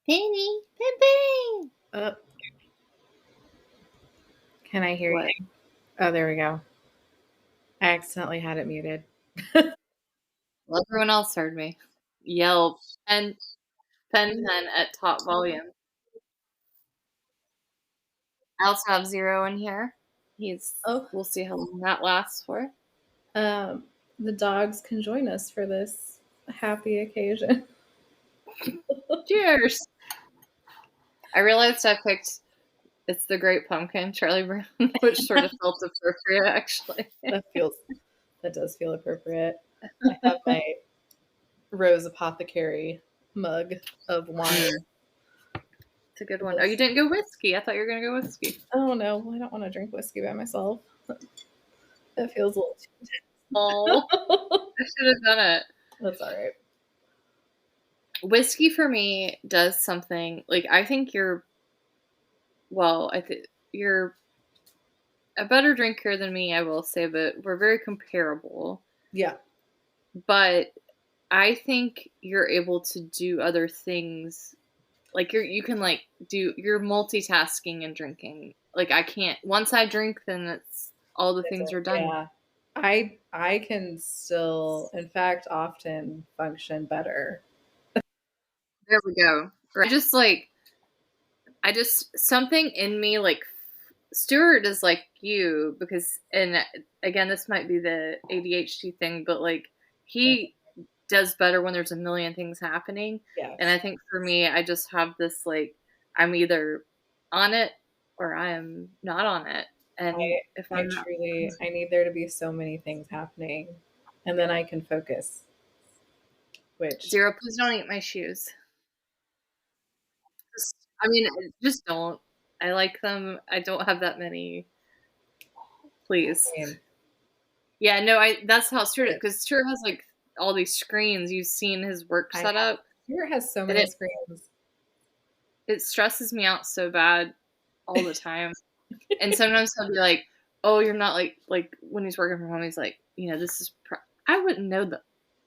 Penny, Pimping. Can I hear What? you? Oh, there we go. I accidentally had it muted. Well, everyone else heard me. Yell, pen at top volume. I also have Zero in here. We'll see how long that lasts for. The dogs can join us for this happy occasion. Cheers. I realized I picked It's the Great Pumpkin, Charlie Brown, which sort of felt appropriate, actually. That does feel appropriate. I have my Rose Apothecary mug of wine. It's a good one. Oh, you didn't go whiskey. I thought you were going to go whiskey. Oh, no. I don't want to drink whiskey by myself. That feels a little too intense. Oh, I should have done it. That's all right. Whiskey for me does something, like, I think you're a better drinker than me, I will say, but we're very comparable. Yeah. But I think you're able to do other things. Like you can like you're multitasking and drinking. Like I can't. Once I drink, then it's all the things are done. Yeah. I can still, in fact, often function better. There we go. I just something in me, like, Stuart is like you, because, and again, this might be the ADHD thing, but like he does better when there's a million things happening. Yes. And I think for me, I just have this, like, I'm either on it or I am not on it. And I need there to be so many things happening, and then I can focus. Zero, please don't eat my shoes. Just don't. I like them. I don't have that many. Please. Yeah, no, that's how Stuart is, because Stuart has like all these screens. You've seen his work setup. Stuart has so many screens. It stresses me out so bad all the time. And sometimes he'll be like, "Oh, you're not like when he's working from home, he's like, this is I wouldn't know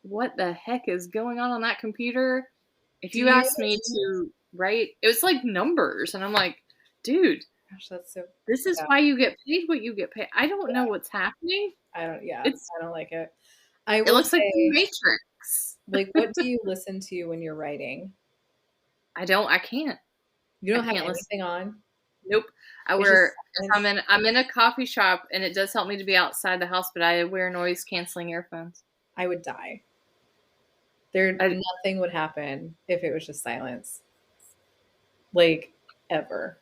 what the heck is going on that computer if you asked me to write. It was like numbers, and I'm like, dude, gosh, that's so. This is why you get paid what you get paid. I don't know what's happening. I don't like it. It looks like the Matrix. Like, what do you listen to when you're writing? I can't. You don't have anything on? Nope. I'm in a coffee shop, and it does help me to be outside the house, but I wear noise canceling earphones. I would die. Nothing would happen if it was just silence. Like, ever.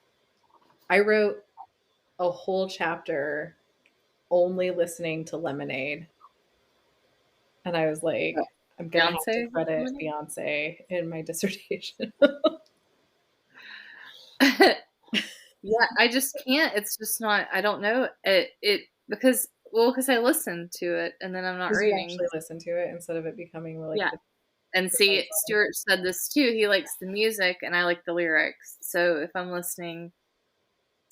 I wrote a whole chapter only listening to Lemonade. And I was like, I'm going to have to credit Beyonce in my dissertation. Yeah, I just can't. It's just not, I don't know because I listen to it, and then I'm not reading. You actually listen to it instead of it becoming like. Yeah. And see, Stuart said this too. He likes the music, and I like the lyrics. So if I'm listening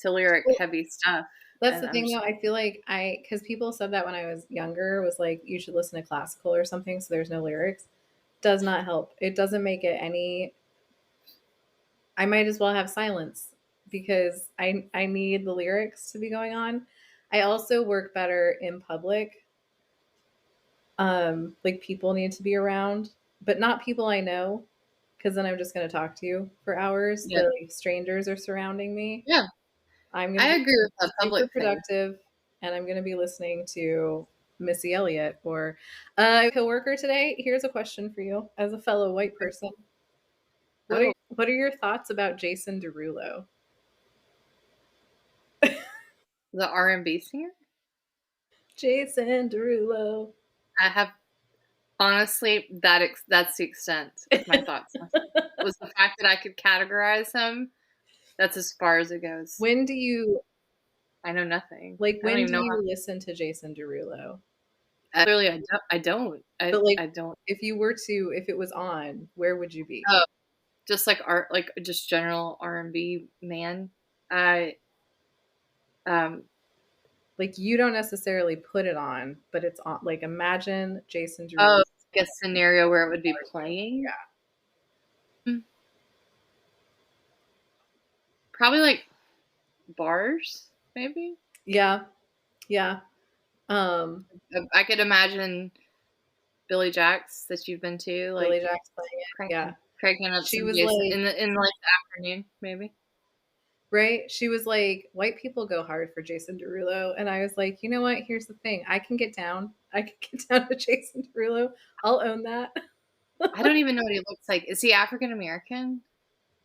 to lyric heavy stuff. That's the thing, though. I feel like because people said that when I was younger, was like, you should listen to classical or something so there's no lyrics. Does not help. It doesn't make it any. I might as well have silence because I need the lyrics to be going on. I also work better in public. Like, people need to be around, but not people I know, because then I'm just going to talk to you for hours. Yeah. Like, strangers are surrounding me. Yeah. I agree with that public productive thing. And I'm going to be listening to Missy Elliott or a coworker today. Here's a question for you as a fellow white person. What are your thoughts about Jason Derulo? The R&B singer? Jason Derulo. I have, honestly, that's the extent of my thoughts. Was the fact that I could categorize him. That's as far as it goes. When do you? I know nothing. Like, when do you listen to Jason Derulo? Clearly, I don't. I don't. If you were to, if it was on, where would you be? Oh, just like art, like just general R&B man. Like, you don't necessarily put it on, but it's on. Like, imagine Jason Derulo. Oh, like a scenario where it would be playing. Yeah. Probably like bars, maybe. Yeah. I could imagine Billy Jack's that you've been to, like Billy Jack's playing it. Yeah. cranking up She some was Jason like, in like the afternoon, maybe. right? She was like, white people go hard for Jason Derulo. And I was like, you know what? Here's the thing. I can get down. I can get down to Jason Derulo. I'll own that. I don't even know what he looks like. Is he African American?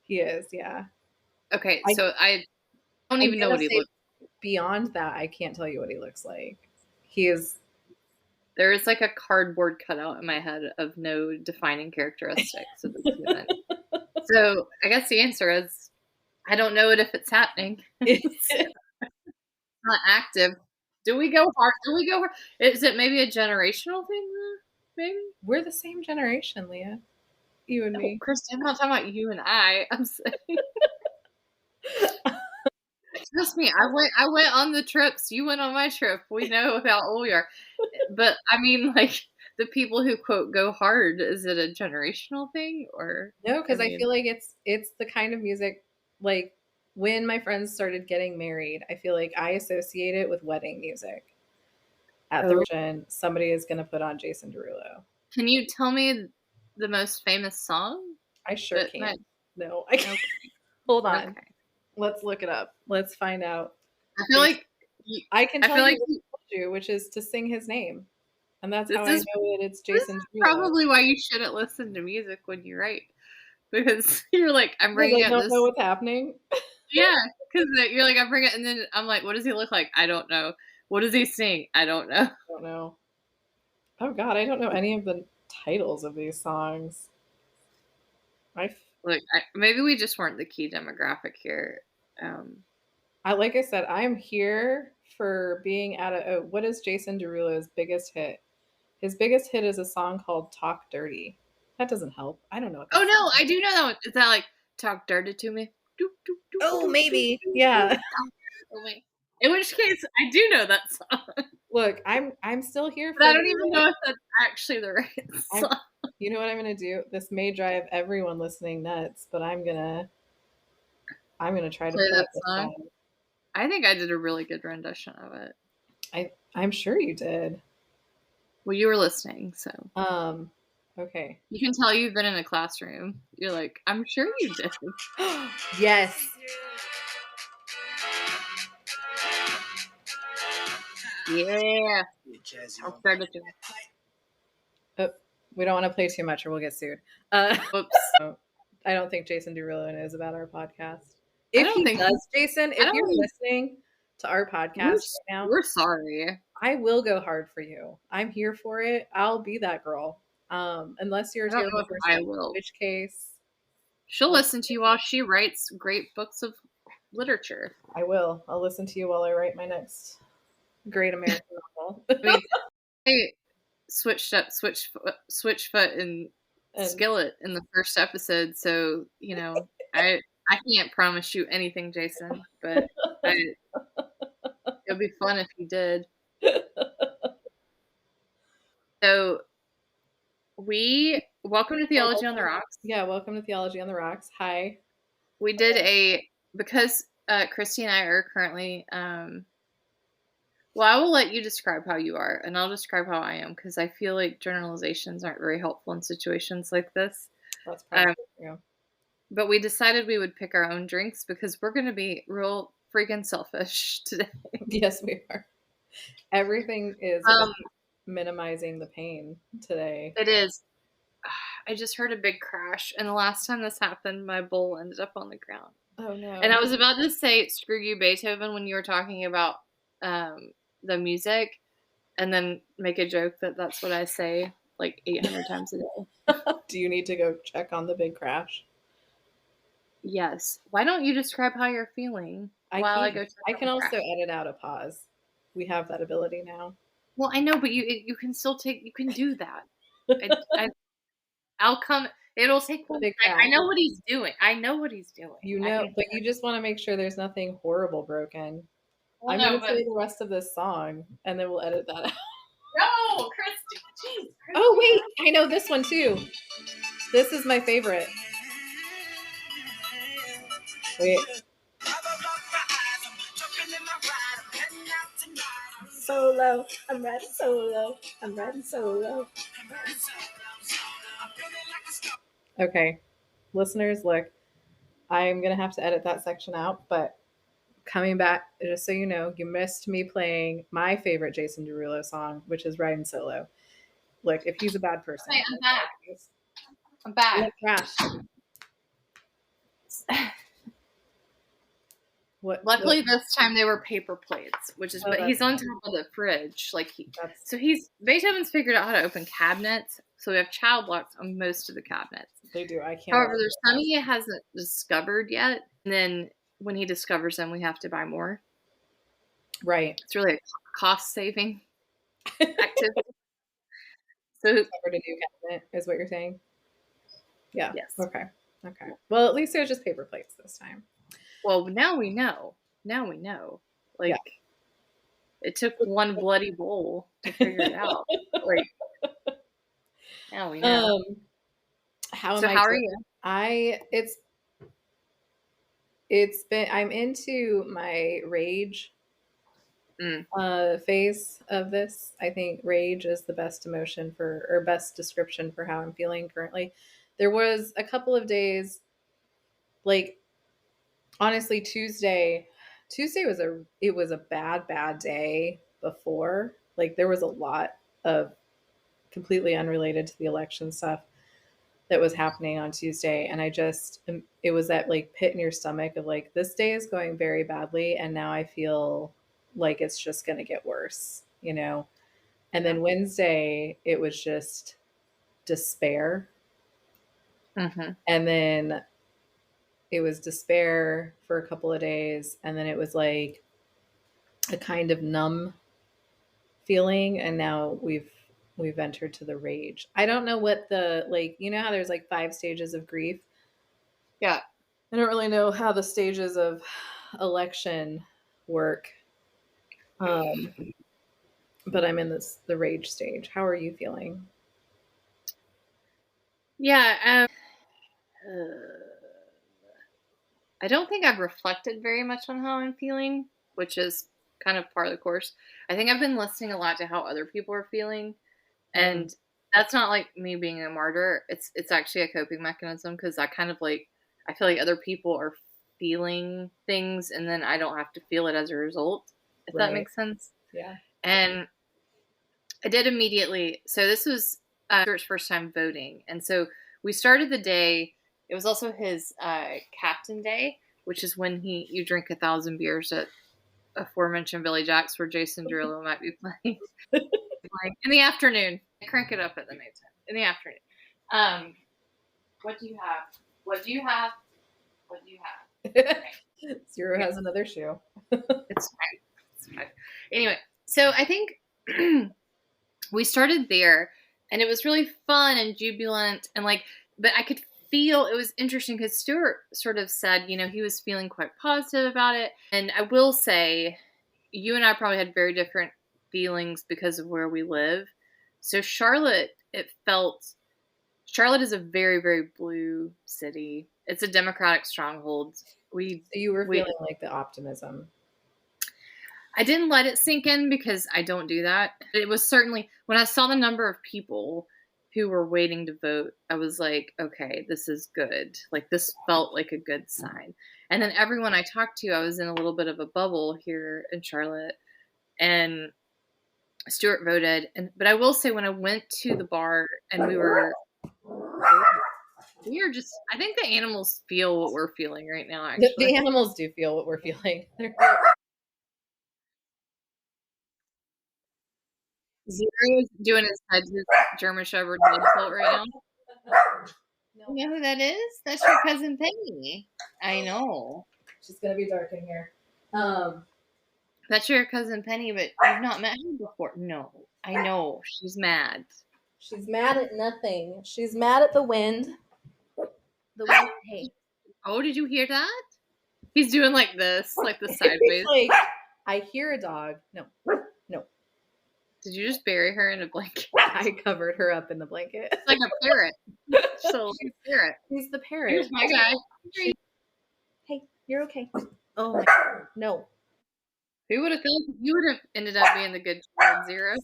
He is, yeah. Okay, so I don't I'm even know gonna what he say looks. beyond that, I can't tell you what he looks like. He is There is like a cardboard cutout in my head of no defining characteristics of this human. So I guess the answer is I don't know it if it's happening. It's not active. Do we go hard? Do we go hard? Is it maybe a generational thing? Maybe. we're the same generation, Leah. You and No, me. Christy, I'm not talking about you and I. I'm saying. Trust me, I went on the trips. You went on my trip. We know how old we are. But I mean, like the people who quote go hard, is it a generational thing or No, I because I mean feel like it's the kind of music like when my friends started getting married, I feel like I associate it with wedding music. At the oh. reception, somebody is going to put on Jason Derulo. Can you tell me the most famous song? I sure That can. might No, I can't. okay. Hold on. Okay. Let's look it up. Let's find out. I feel like I can I tell feel you like what I told you, which is to sing his name. And that's this how I know is that it's this Jason is Derulo. probably why you shouldn't listen to music when you write. Because you're like, I'm Because bringing I up don't this. know what's happening. Yeah, because you're like, I bring it, and then I'm like, what does he look like? I don't know. What does he sing? I don't know. I don't know. Oh God, I don't know any of the titles of these songs. Look, maybe we just weren't the key demographic here. Like I said, I'm here for being at a. Oh, what is Jason Derulo's biggest hit? His biggest hit is a song called "Talk Dirty." That doesn't help. I don't know what Oh that no, song I is. do know that one. Is that like talk dirty to me? Doop, doop, doop, Oh, doop, doop, maybe. doop, doop, Yeah. talk to me. In which case, I do know that song, Look, I'm still here but for I don't even the. know if that's actually the right I'm. song. You know what I'm gonna do? This may drive everyone listening nuts, but I'm gonna try to Play play that it this song. time. I think I did a really good rendition of it. I'm sure you did. Well, you were listening, so Okay. you can tell you've been in a classroom. You're like, I'm sure you did. Yes. Yeah. I'll start it. Oh, we don't want to play too much or we'll get sued. Uh, Whoops. I don't think Jason Derulo knows about our podcast. I If don't he think does, Jason, I if you're don't think listening to our podcast we're right now, we're sorry. I will go hard for you. I'm here for it. I'll be that girl. Unless you're a I don't know terrible if person, I in will. which case She'll I'll, listen to you while she writes great books of literature. I will. I'll listen to you while I write my next great American novel. I mean, I switch foot and And skillet in the first episode, so I can't promise you anything, Jason, but it'll be fun if you did. So we welcome to Theology on the Rocks. yeah, welcome to Theology on the Rocks. Hi. We did because Christy and I are currently well, I will let you describe how you are, and I'll describe how I am, because I feel like generalizations aren't very helpful in situations like this. That's probably true. But we decided we would pick our own drinks because we're going to be real freaking selfish today. Yes, we are. Everything is about minimizing the pain today. It is. I just heard a big crash, and the last time this happened, my bowl ended up on the ground. Oh no. And I was about to say "Screw you, Beethoven" when you were talking about the music, and then make a joke that that's what I say like 800 times a day. Do you need to go check on the big crash? Yes. Why don't you describe how you're feeling while I go check I on can the also crash? edit out a pause. We have that ability now. Well, I know, but you can still you can do that. I'll come. It'll take one. Big I crash. know what he's doing. I know what he's doing. You know, but you just want to make sure there's nothing horrible broken. Well, I'm no, going to but play the rest of this song, and then we'll edit that out. no, Christy. Jeez, Christy. Oh wait, I know this one too. This is my favorite. Wait. solo. I'm riding solo. I'm riding solo. Okay, listeners, look, I'm gonna have to edit that section out, but coming back, just so you know, you missed me playing my favorite Jason Derulo song, which is Riding Solo. Look, if he's a bad person, Okay, I'm back. I'm back. what trash? Luckily, this time they were paper plates, which is. Oh, but he's on that's top of the fridge, like That's Beethoven's figured out how to open cabinets, so we have child locks on most of the cabinets. they do. I can't. However, there's some he hasn't discovered yet, and then when he discovers them, we have to buy more. Right. It's really a cost-saving activity. So, Discovered a new cabinet is what you're saying? Yeah. yes. Okay. Okay. Well, at least it was just paper plates this time. Well, now we know. Now we know. Like, Yeah. it took one bloody bowl to figure it out. Like, now we know. How So, am I? how are you? It's been. I'm into my rage phase of this. I think rage is the best emotion or best description for how I'm feeling currently. There was a couple of days, like honestly, Tuesday was a bad day before. Like there was a lot of completely unrelated to the election stuff that was happening on Tuesday, and it was that like pit in your stomach of like this day is going very badly, and now I feel like it's just going to get worse, you know. And then Wednesday it was just despair, and then it was despair for a couple of days, and then it was like a kind of numb feeling, and now we've entered to the rage. I don't know what the like, you know how there's like 5 stages of grief? Yeah. I don't really know how the stages of election work. But I'm in the rage stage. How are you feeling? Yeah. I don't think I've reflected very much on how I'm feeling, which is kind of part of the course. I think I've been listening a lot to how other people are feeling, and that's not like me being a martyr. It's actually a coping mechanism because I kind of like I feel like other people are feeling things, and then I don't have to feel it as a result. If that makes sense. Yeah. And I did immediately. So this was Stuart's first time voting, and so we started the day. It was also his captain day, which is when you drink 1,000 beers at aforementioned Billy Jack's, where Jason Derulo might be playing in the afternoon. I crank it up at the nighttime in the afternoon. What do you have? What do you have? What do you have? Zero has another shoe. It's fine. It's fine. Anyway, so I think we started there, and it was really fun and jubilant, and like, but I could feel it was interesting because Stuart sort of said, you know, he was feeling quite positive about it. And I will say, you and I probably had very different feelings because of where we live. So Charlotte is a very, very blue city. It's a Democratic stronghold. So you were feeling like the optimism. I didn't let it sink in because I don't do that. It was certainly, when I saw the number of people who were waiting to vote, I was like, okay, this is good. Like, this felt like a good sign. And then everyone I talked to, I was in a little bit of a bubble here in Charlotte, and Stuart voted. But I will say, when I went to the bar and we were just, I think the animals feel what we're feeling right now, actually. The animals do feel what we're feeling. Zero's doing his head to German Shepherd head tilt right now. No. You know who that is? That's your cousin Penny. I know. She's gonna be dark in here. That's your cousin Penny, but you've not met her before. No, I know. She's mad. She's mad at nothing. She's mad at the wind. The wind. Hey. Oh, did you hear that? He's doing like this, like the sideways. Like, I hear a dog. No. Did you just bury her in a blanket? I covered her up in the blanket. It's like a parrot. So he's a parrot. He's the parrot. Here's my guy. Hey, you're okay. Oh my God. No. Who would have thought you would have ended up being the good child, Zero?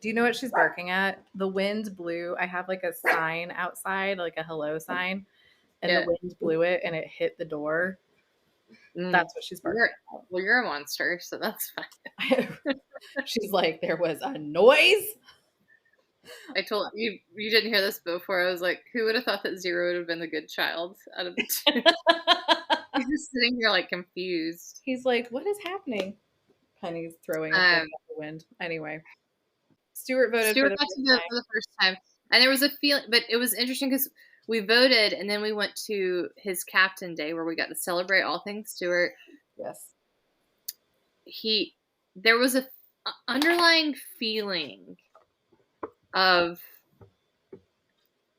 Do you know what she's barking at? The wind blew. I have like a sign outside, like a hello sign, and the Yeah. wind blew it and it hit the door. Mm. That's what she's barking You're well, you're a monster, so that's fine. at. She's like, there was a noise. I told you you didn't hear this before. I was like, who would have thought that Zero would have been the good child out of the two? He's just sitting here like confused. He's like, what is happening? Penny's throwing a fit Um, at the wind. Anyway, Stuart voted for Stuart the got to first vote time. for the first time, and there was a feeling, but it was interesting because we voted, and then we went to his Captain Day where we got to celebrate all things Stuart. Yes. There was a underlying feeling of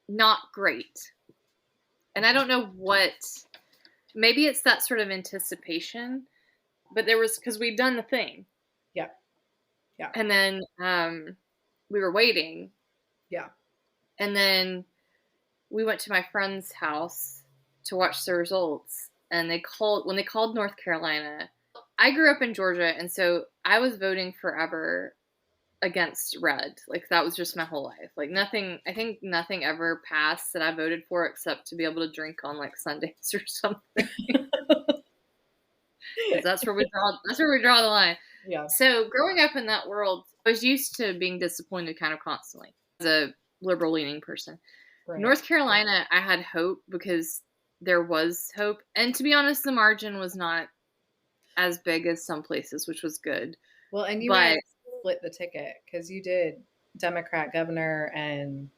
not great, and I don't know what. Maybe it's that sort of anticipation, but there was because we'd done the thing. Yeah. Yeah. And then we were waiting. Yeah. And then we went to my friend's house to watch the results. And when they called North Carolina, I grew up in Georgia. And so I was voting forever against red. Like that was just my whole life. Like I think nothing ever passed that I voted for except to be able to drink on like Sundays or something. That's where we draw the line. Yeah. So growing up in that world, I was used to being disappointed kind of constantly as a liberal leaning person. Right. North Carolina, I had hope because there was hope. And to be honest, the margin was not as big as some places, which was good. Well, and you guys split the ticket because you did Democrat governor and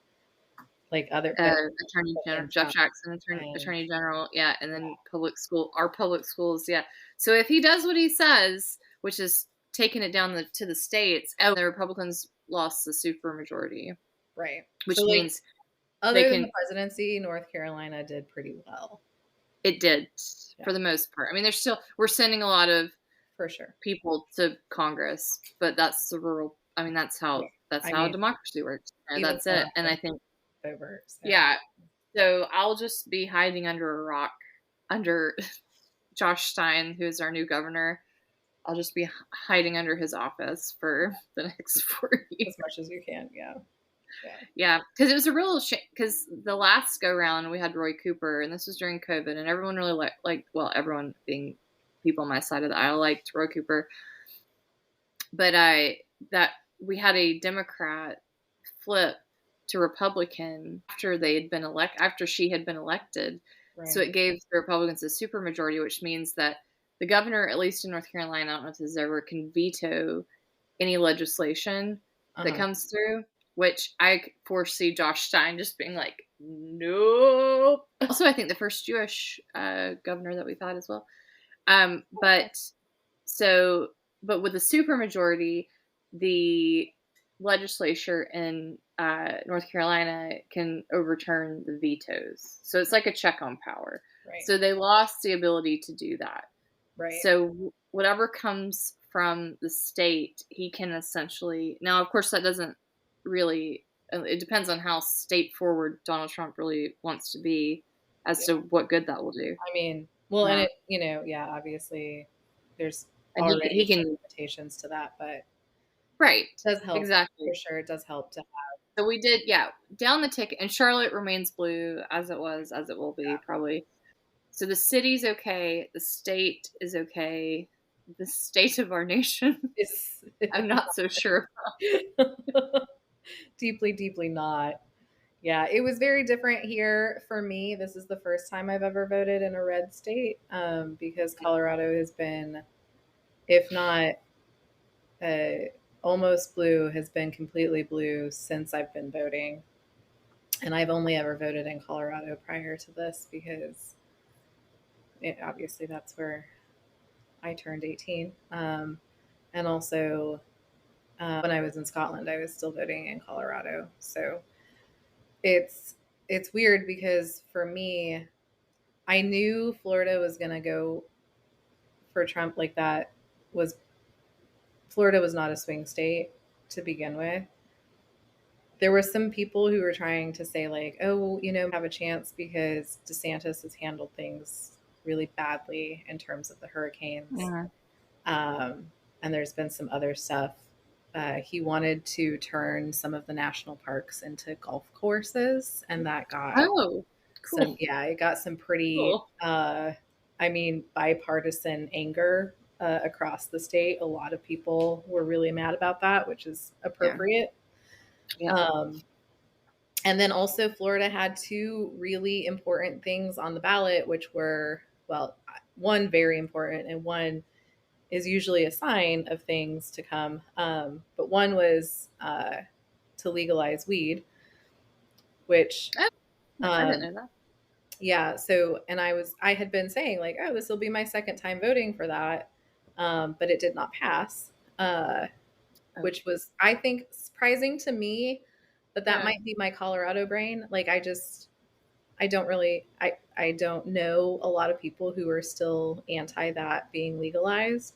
like other Attorney General Jeff Jackson, Attorney General, yeah, and then our public schools, yeah. So if he does what he says, which is taking it down to the states, the Republicans lost the supermajority, right? Which so, means other than the presidency, North Carolina did pretty well. It did for the most part. I mean, we're sending a lot of for sure people to Congress, but that's the rural. I mean, that's how democracy works. That's it. And I think over. So. Yeah. So I'll just be hiding under a rock under Josh Stein, who is our new governor. I'll just be hiding under his office for the next 4 years. As much as you can, yeah. Yeah, because it was a real shame. Because the last go round we had Roy Cooper, and this was during COVID, and everyone really everyone being people on my side of the aisle liked Roy Cooper. But we had a Democrat flip to Republican after she had been elected. Right. So it gave the Republicans a supermajority, which means that the governor, at least in North Carolina, I don't know if this is ever, can veto any legislation that comes through, which I foresee Josh Stein just being like, nope. Also, I think the first Jewish governor that we've had as well. But with the supermajority, the legislature in North Carolina can overturn the vetoes. So it's like a check on power. Right. So they lost the ability to do that. Right. So whatever comes from the state, he can essentially... Now, of course, that doesn't really... It depends on how state forward Donald Trump really wants to be as to what good that will do. I mean, well, and it, obviously there's already he can limitations to that, but right, it does help. Exactly. For sure, it does help to have. So we did, down the ticket, and Charlotte remains blue as it was, as it will be, probably. So the city's okay, the state is okay, the state of our nation I'm not so sure about. Deeply, deeply not. Yeah, it was very different here for me. This is the first time I've ever voted in a red state because Colorado has been, if not almost blue, has been completely blue since I've been voting. And I've only ever voted in Colorado prior to this because obviously that's where I turned 18. And also when I was in Scotland, I was still voting in Colorado. So it's weird because for me, I knew Florida was going to go for Trump. Like Florida was not a swing state to begin with. There were some people who were trying to say like, oh, have a chance because DeSantis has handled things really badly in terms of the hurricanes. Yeah. Um, and there's been some other stuff. He wanted to turn some of the national parks into golf courses, and that got Oh, some, cool. yeah, it got some pretty, Cool. I mean, bipartisan anger across the state. A lot of people were really mad about that, which is Yeah. appropriate. Yeah. Um, and then also, Florida had two really important things on the ballot, which were, well, one very important, and one is usually a sign of things to come. But one was to legalize weed, which, Oh, I didn't um, know that. yeah. So, and I had been saying like, oh, this will be my second time voting for that, but it did not pass, Oh, which was, I think, surprising to me. But that yeah. might be my Colorado brain. Like, I don't really, I don't know a lot of people who are still anti that being legalized.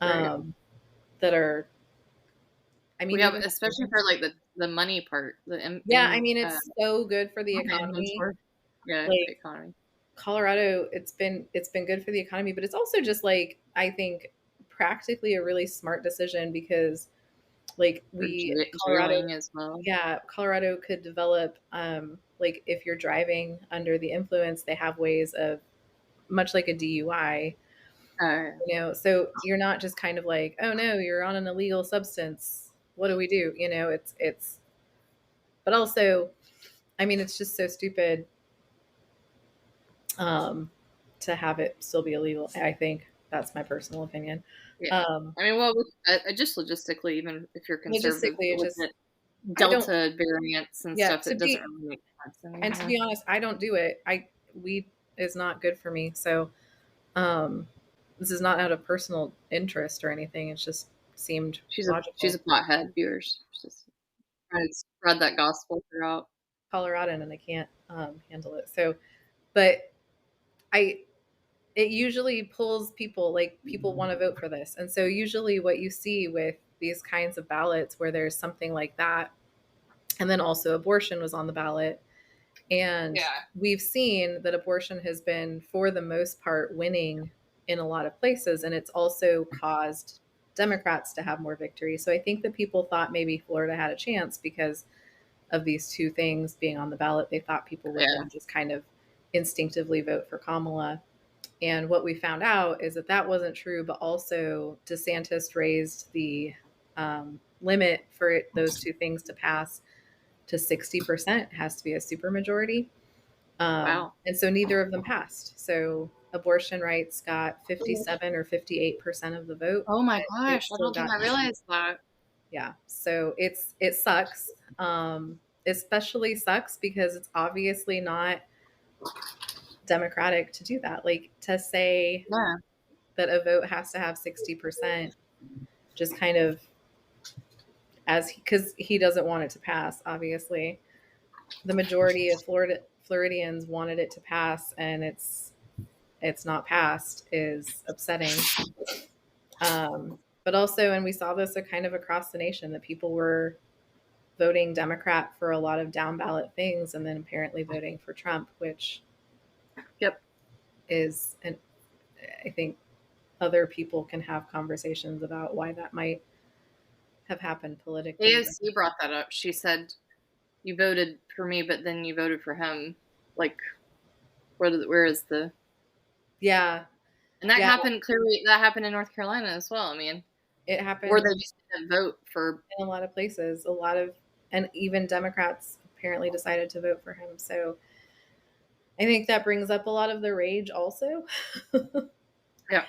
Right. Um, that are, I We mean, have, even especially for like the money part, the yeah, I mean, it's so good for the economy. inventory. Yeah, Like, economy. Colorado, it's been good for the economy, but it's also just like, I think, practically a really smart decision because like For Colorado, jailing as well. yeah, Colorado could develop like if you're driving under the influence, they have ways of, much like a DUI, Uh, so you're not just kind of like, oh no, you're on an illegal substance. What do we do? It's but also, I mean, it's just so stupid um, to have it still be illegal. I think that's my personal opinion. yeah. Um, I mean, well, just logistically, even if you're conservative logistically, it with just, it, I don't, Delta variants and yeah, stuff, it doesn't really make sense and to anymore. be honest, I don't do it. Weed is not good for me. So, um, this is not out of personal interest or anything. It's just seemed She's logical. a pothead, viewers. She's just trying to spread that gospel throughout. Coloradan, and I can't handle it. So, but I, it usually pulls people, like people want to vote for this. And so usually what you see with these kinds of ballots where there's something like that, and then also abortion was on the ballot, and Yeah. we've seen that abortion has been for the most part winning in a lot of places, and it's also caused Democrats to have more victory. So I think that people thought maybe Florida had a chance because of these two things being on the ballot. They thought people would Yeah. then just kind of instinctively vote for Kamala. And what we found out is that that wasn't true, but also DeSantis raised the limit for those two things to pass to 60%. It has to be a supermajority. Wow. And so neither of them passed. So abortion rights got 57 or 58% of the vote, Oh my but it gosh, I still don't think got, I realized that. yeah. So it sucks. Especially sucks because it's obviously not democratic to do that. Like, to say Yeah. that a vote has to have 60%, just kind of, as because he doesn't want it to pass, obviously. The majority of Floridians wanted it to pass, and it's not passed, is upsetting. But also, and we saw this a kind of across the nation, that people were voting Democrat for a lot of down ballot things, and then apparently voting for Trump, which Yep. is, and I think other people can have conversations about why that might have happened politically. But AOC brought that up. She said, "You voted for me, but then you voted for him." Like, where is the? yeah, And that yeah, happened clearly. That happened in North Carolina as well. I mean, it or happened they just didn't vote for. in a lot of places. A lot of, and even Democrats apparently decided to vote for him. So I think that brings up a lot of the rage also. Yeah.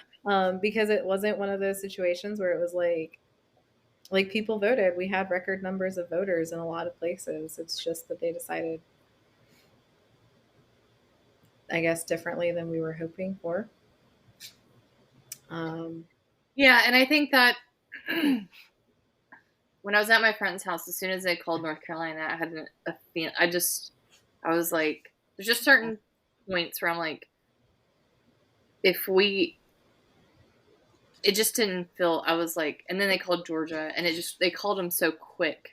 Because it wasn't one of those situations where it was like people voted. We had record numbers of voters in a lot of places. It's just that they decided, I guess, differently than we were hoping for. Um, Yeah, and I think that when I was at my friend's house, as soon as they called North Carolina, I had a feeling. I was like, there's just certain points where I'm like, if we, it just didn't feel. I was like, and then they called Georgia, and they called them so quick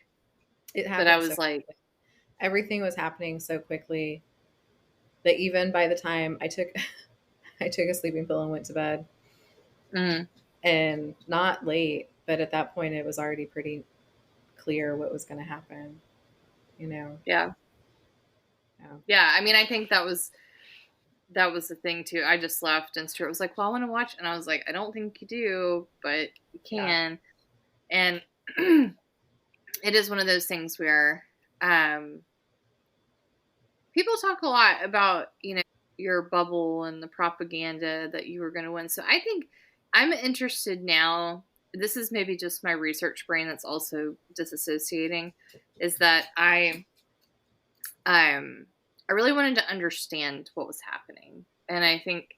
it that I happened so was like, quickly. Everything was happening so quickly that even by the time I took I took a sleeping pill and went to bed, Mm, and not late, but at that point it was already pretty clear what was going to happen, you know. yeah. Yeah. Yeah, I mean, I think that was the thing too. I just left and Stuart was like, "Well, I want to watch." And I was like, "I don't think you do, but you Yeah. can." And it is one of those things where um people talk a lot about, your bubble and the propaganda that you were going to win. So I think I'm interested now. This is maybe just my research brain that's also disassociating, is that um I really wanted to understand what was happening. And I think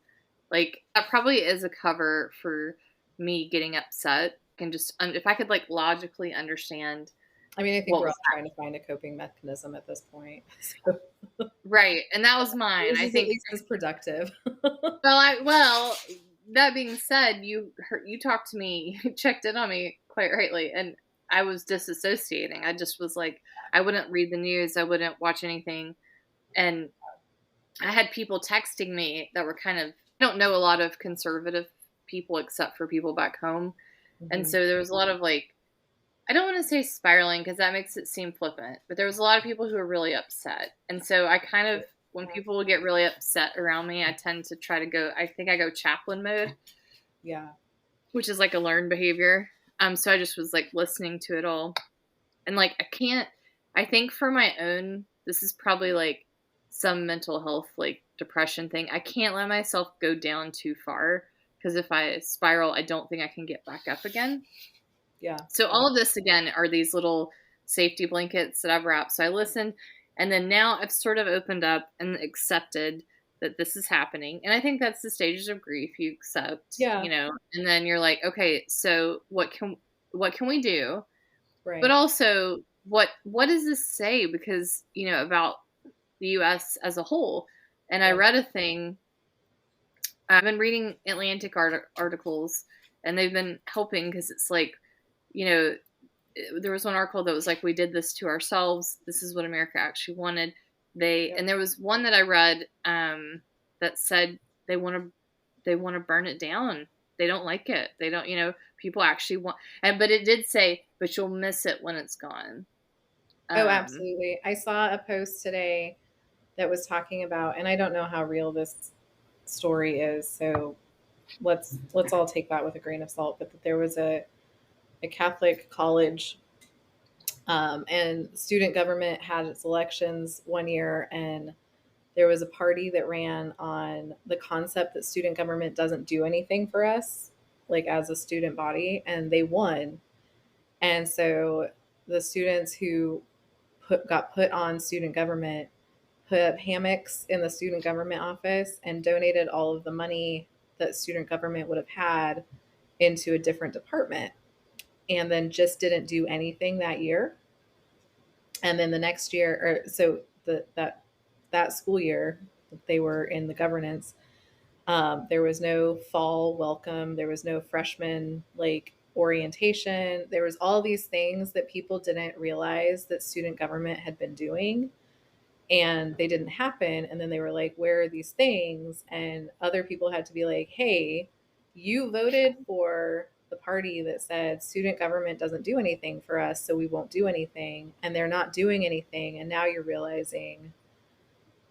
like that probably is a cover for me getting upset. And just if I could like logically understand I mean, I think what we're was all trying to find a coping mechanism at this point. So right. And that was mine. yours I is at think least as productive. well, that being said, you talked to me, you checked in on me quite rightly, and I was disassociating. I just was like, I wouldn't read the news, I wouldn't watch anything, and I had people texting me that were kind of I don't know a lot of conservative people except for people back home, and Hmm. so there was a lot of like I don't want to say spiraling because that makes it seem flippant, but there was a lot of people who were really upset. And so I kind of, when people get really upset around me, I tend to try to I think I go chaplain mode, Yeah. which is like a learned behavior. So I just was like listening to it all. And like, I think for my own, this is probably like some mental health, like depression thing. I can't let myself go down too far because if I spiral, I don't think I can get back up again. Yeah. So all of this again are these little safety blankets that I've wrapped. So I listened, and then now I've sort of opened up and accepted that this is happening. And I think that's the stages of grief you accept, Yeah. and then you're like, okay, so what can we do? But Right. also what does this say? Because, about the US as a whole. And I Yeah. read a thing. I've been reading Atlantic articles, and they've been helping because it's like, you know, there was one article that was like, we did this to ourselves. This is what America actually wanted. Yeah. And there was one that I read that said they want to burn it down. They don't like it. They don't, people actually want, but it did say, but you'll miss it when it's gone. Oh, Um, absolutely. I saw a post today that was talking about, and I don't know how real this story is, so let's all take that with a grain of salt. But that there was a Catholic college, and student government had its elections one year, and there was a party that ran on the concept that student government doesn't do anything for us, like as a student body, and they won. And so the students who got put on student government put up hammocks in the student government office and donated all of the money that student government would have had into a different department, and then just didn't do anything that year. And then the next year, or so that school year that they were in the governance, there was no fall welcome, there was no freshman like orientation, there was all these things that people didn't realize that student government had been doing, and they didn't happen. And then they were like, where are these things? And other people had to be like, hey, you voted for the party that said student government doesn't do anything for us, so we won't do anything, and they're not doing anything, and now you're realizing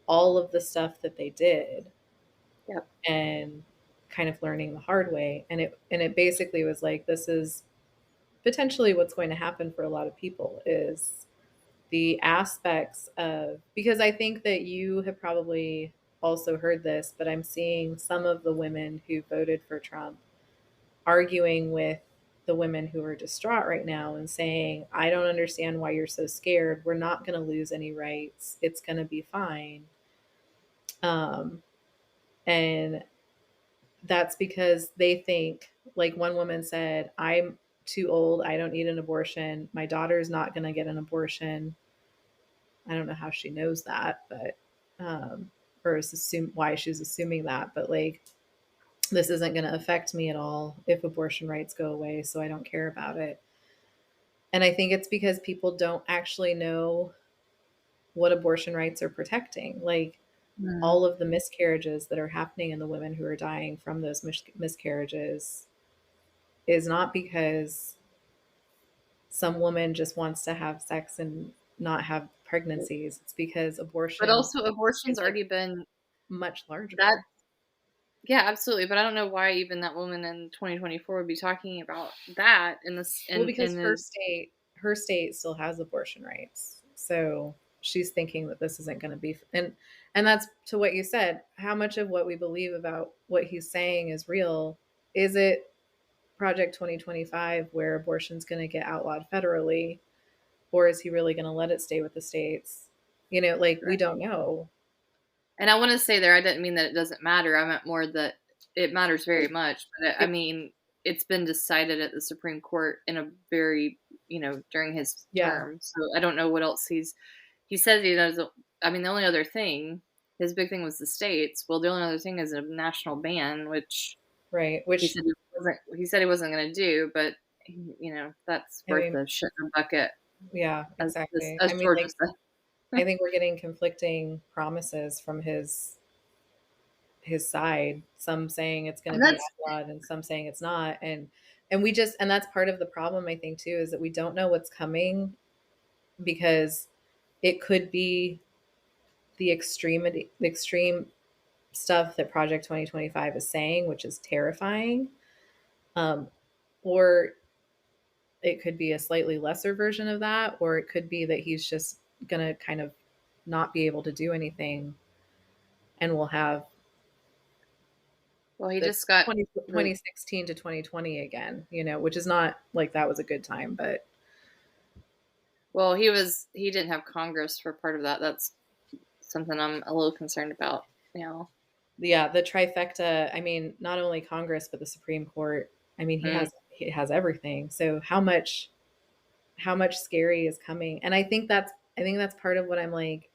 all of the stuff that they did, yep. and kind of learning the hard way. And it basically was like, this is potentially what's going to happen for a lot of people, is the aspects of, because I think that you have probably also heard this, but I'm seeing some of the women who voted for Trump arguing with the women who are distraught right now and saying, I don't understand why you're so scared. We're not going to lose any rights. It's going to be fine. Um, and that's because they think, like one woman said, I'm too old. I don't need an abortion. My daughter's not going to get an abortion. I don't know how she knows that, but or is assume why she's assuming that, but like, this isn't going to affect me at all if abortion rights go away, so I don't care about it. And I think it's because people don't actually know what abortion rights are protecting. Like, Mm. all of the miscarriages that are happening and the women who are dying from those miscarriages is not because some woman just wants to have sex and not have pregnancies. It's because But abortion also abortion's is like already been much that. larger. Yeah, absolutely. But I don't know why even that woman in 2024 would be talking about that in this Well, because in the. her state still has abortion rights. So she's thinking that this isn't going to be and that's to what you said. How much of what we believe about what he's saying is real? Is it Project 2025 where abortion's going to get outlawed federally, or is he really going to let it stay with the states? Like we don't know. And I want to say there, I didn't mean that it doesn't matter. I meant more that it matters very much. But I It, mean, it's been decided at the Supreme Court in a very, during his yeah, term. So I don't know what else he says he does. I mean, the only other thing, his big thing was the states. Well, the only other thing is a national ban, which right. he Which said he said he wasn't going to do. But, that's I worth mean, a shit in a bucket, yeah, exactly. as I mean, Georgia like said. I think we're getting conflicting promises from his side, some saying it's going to And be that's outlawed and some saying it's not. And we just, and that's part of the problem, I think, too, is that we don't know what's coming, because it could be the extreme stuff that Project 2025 is saying, which is terrifying, um, or it could be a slightly lesser version of that, or it could be that he's just going to kind of not be able to do anything, and we'll have well, he the just got 2016 to 2020 again, which is not like that was a good time, but Well, he didn't have Congress for part of that. That's something I'm a little concerned about now. yeah, the trifecta, I mean, not only Congress, but the Supreme Court. I mean, Mm. he has everything. So how much scary is coming? And I think that's part of what I'm like,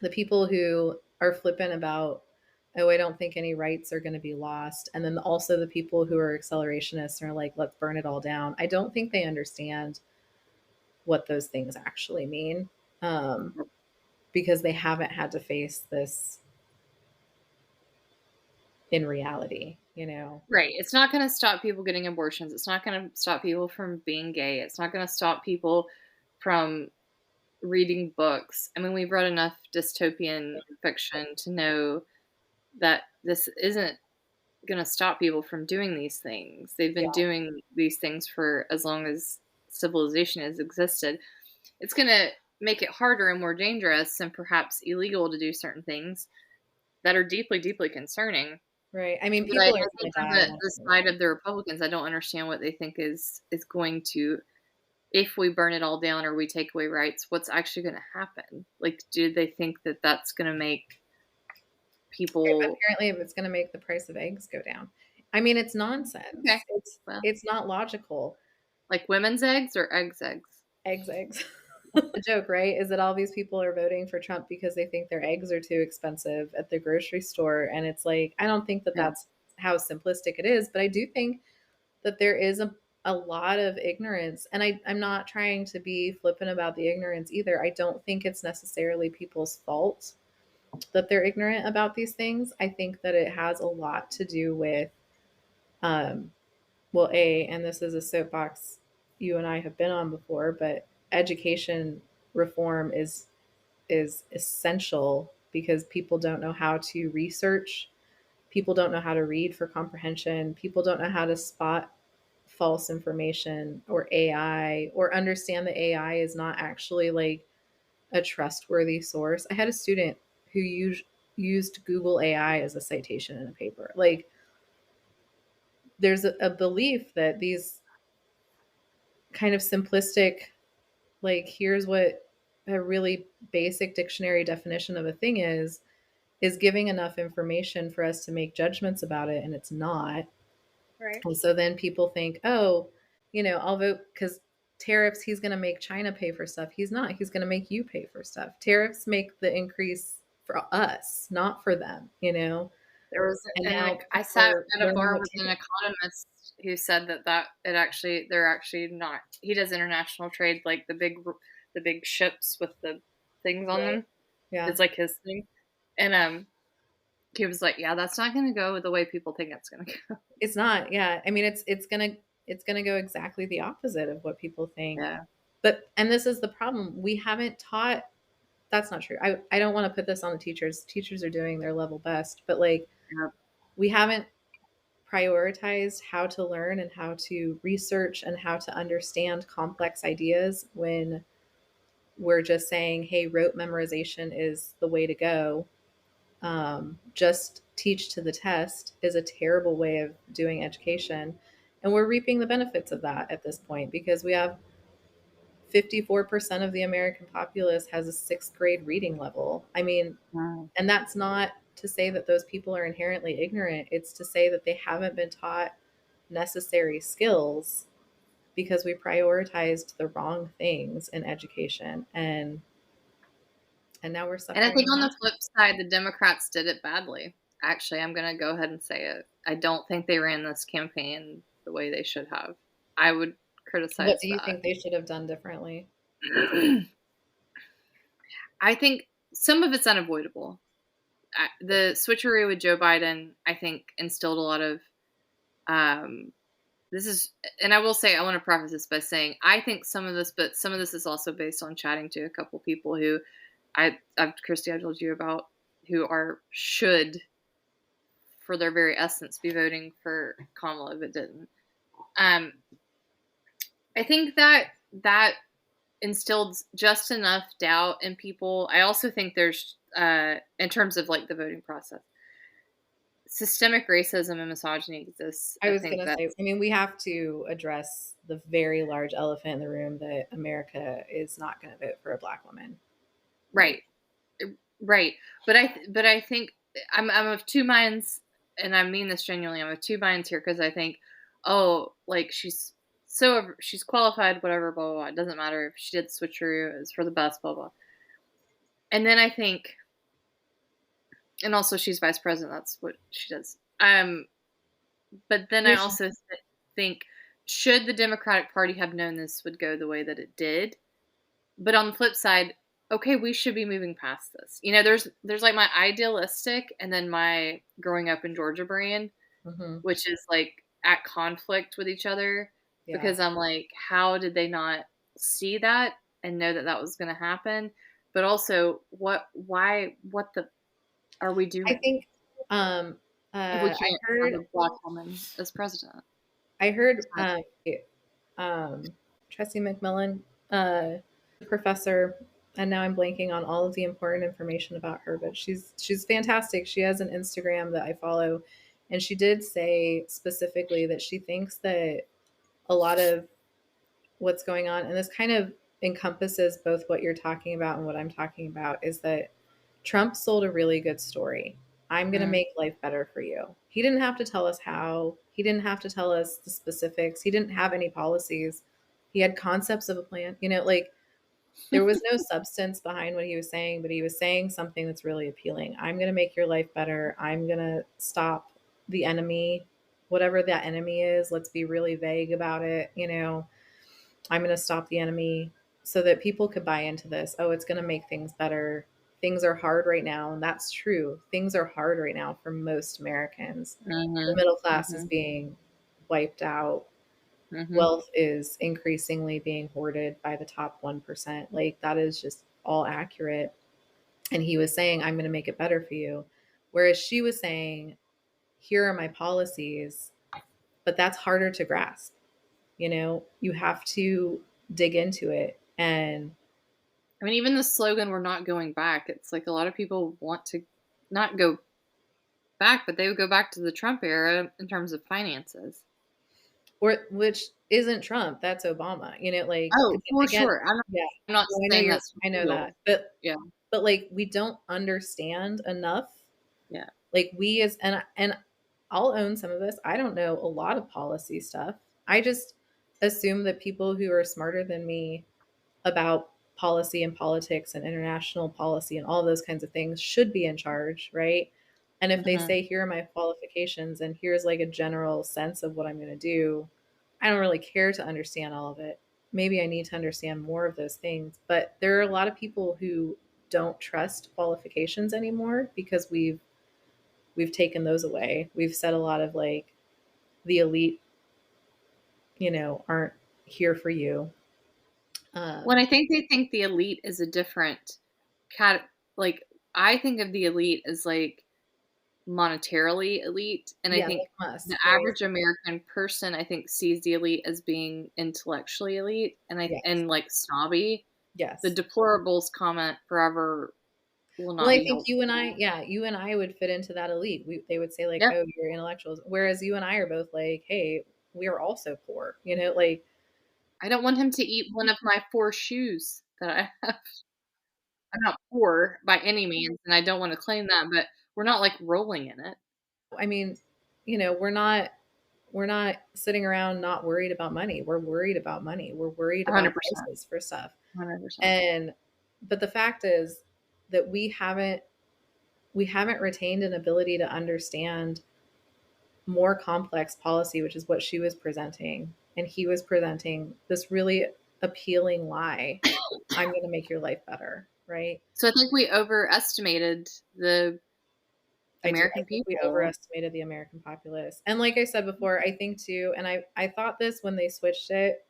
the people who are flippant about, oh, I don't think any rights are going to be lost. And then also the people who are accelerationists and are like, let's burn it all down. I don't think they understand what those things actually mean, um, because they haven't had to face this in reality. Right. It's not going to stop people getting abortions. It's not going to stop people from being gay. It's not going to stop people from reading books. I mean, we've read enough dystopian fiction to know that this isn't going to stop people from doing these things. They've been Yeah. doing these things for as long as civilization has existed. It's going to make it harder and more dangerous and perhaps illegal to do certain things that are deeply, deeply concerning. Right. I mean, But I people are think going to from die. Don't the get me side wrong. of the Republicans, I don't understand what they think is going to, if we burn it all down or we take away rights, what's actually going to happen? Like, do they think that that's going to make people Apparently, it's going to make the price of eggs go down. I mean, it's okay? nonsense. It's Well, it's not logical. like women's eggs or eggs? Eggs. The joke, right, is that all these people are voting for Trump because they think their eggs are too expensive at the grocery store. And it's like, I don't think that Yeah. that's how simplistic it is, but I do think that there is a lot of ignorance. And I'm not trying to be flippant about the ignorance either. I don't think it's necessarily people's fault that they're ignorant about these things. I think that it has a lot to do with, um, well, and this is a soapbox you and I have been on before, but education reform is essential because people don't know how to research. People don't know how to read for comprehension. People don't know how to spot false information or AI, or understand that AI is not actually like a trustworthy source. I had a student who used Google AI as a citation in a paper. Like, there's a belief that these kind of simplistic, like, here's what a really basic dictionary definition of a thing is giving enough information for us to make judgments about it, and it's not. Right. And so then people think, oh, I'll vote because tariffs, he's going to make China pay for stuff. He's not. He's going to make you pay for stuff. Tariffs make the increase for us, not for them. There was, And and now like I people sat are at a learning bar what with an tariffs. economist who said that it actually they're actually not. He does international trade, like the big ships with the things on Right. them. Yeah. It's like his thing. And he was like, "Yeah, that's not gonna go the way people think it's gonna go." It's not. Yeah. I mean, it's gonna go exactly the opposite of what people think. Yeah. But and this is the problem. We haven't taught. That's not true. I don't want to put this on the teachers. Teachers are doing their level best, but like Yep. we haven't prioritized how to learn and how to research and how to understand complex ideas when we're just saying, hey, rote memorization is the way to go. Just teach to the test is a terrible way of doing education. And we're reaping the benefits of that at this point because we have 54% of the American populace has a sixth grade reading level. I mean, Mm. and that's not to say that those people are inherently ignorant, it's to say that they haven't been taught necessary skills because we prioritized the wrong things in education and now we're And I suffering think the on the flip consequences. side, the Democrats did it badly. Actually, I'm gonna go ahead and say it. I don't think they ran this campaign the way they should have. I would What criticize do you that. think they should have done differently? I think some of it's unavoidable. The switcheroo with Joe Biden, I think, instilled a lot of um, this is, and I will say, I want to preface this by saying, I think some of this, but some of this is also based on chatting to a couple people who Christy, I told you about, who should, for their very essence, be voting for Kamala if it didn't. Um, I think that instilled just enough doubt in people. I also think there's, in terms of like the voting process, systemic racism and misogyny exists. I I was think going to say, that's I mean, we have to address the very large elephant in the room that America is not going to vote for a black woman. right. Like, Right, but I think I'm of two minds, and I mean this genuinely. I'm of two minds here because I think, oh, like she's qualified, whatever, blah blah blah. It doesn't matter if she did the switcheroo, it's for the best, blah blah. And then I think, and also she's vice president. That's what she does. But then I which also think, should the Democratic Party have known this would go the way that it did? But on the flip side, okay, we should be moving past this. There's like my idealistic and then my growing up in Georgia brain, mhm, which is like at conflict with each other yeah. because I'm like, how did they not see that and know that that was going to happen? But also, what the are we I doing think um if we uh I can't have heard a black woman as president? I heard Tressie McMillan, professor, and now I'm blanking on all of the important information about her, but she's fantastic. She has an Instagram that I follow, and she did say specifically that she thinks that a lot of what's going on, and this kind of encompasses both what you're talking about and what I'm talking about, is that Trump sold a really good story. I'm going to Mm, make life better for you. He didn't have to tell us how. He didn't have to tell us the specifics. He didn't have any policies. He had concepts of a plan. Like there was no substance behind what he was saying, but he was saying something that's really appealing. I'm going to make your life better. I'm going to stop the enemy, whatever that enemy is. Let's be really vague about it. I'm going to stop the enemy so that people could buy into this. Oh, it's going to make things better. Things are hard right now. And that's true. Things are hard right now for most Americans. The mhm, middle class is mhm, being wiped out. mhm, Wealth is increasingly being hoarded by the top 1%. Like, that is just all accurate. And he was saying, I'm going to make it better for you. Whereas she was saying, here are my policies, but that's harder to grasp. You have to dig into it. And I mean, even the slogan "We're not going back." It's like a lot of people want to not go back, but they would go back to the Trump era in terms of finances. or which isn't Trump, that's Obama. Like Oh, for again, sure. yeah. I'm not No, saying that's I know that. real. But Yeah, like we don't understand enough. yeah. Like we as and I'll own some of this. I don't know a lot of policy stuff. I just assume that people who are smarter than me about policy and politics and international policy and all those kinds of things should be in charge, right? And if they Mhm, say, here are my qualifications and here's like a general sense of what I'm going to do, I don't really care to understand all of it. Maybe I need to understand more of those things. But there are a lot of people who don't trust qualifications anymore because we've taken those away. We've said a lot of like the elite, aren't here for you. When Um, I think they think the elite is a different cat like, I think of the elite as, like, monetarily elite, and I yeah, think like the Musk, right? average American person, I think, sees the elite as being intellectually elite, Yes, and, like, snobby. The yes. deplorables comment forever will Well, not I be think you and helpful. I, yeah, you and I would fit into that elite. They would say like, Yeah, "Oh, you're intellectuals," whereas you and I are both like, "Hey, we are also poor." Like I don't want him to eat one of my 4 shoes that I have. I'm not poor by any means, and I don't wanna claim that, but we're not, like, rolling in it. I mean, we're not sitting around not worried about money. We're worried about money. We're worried about 100%, prices for stuff. 100%. And but the fact is that we haven't retained an ability to understand more complex policy, which is what she was presenting. And he was presenting this really appealing lie. I'm going to make your life better, right? So I think we overestimated the I do. I American think we people. overestimated the American populace. And like I said before, I think too, and I thought this when they switched it,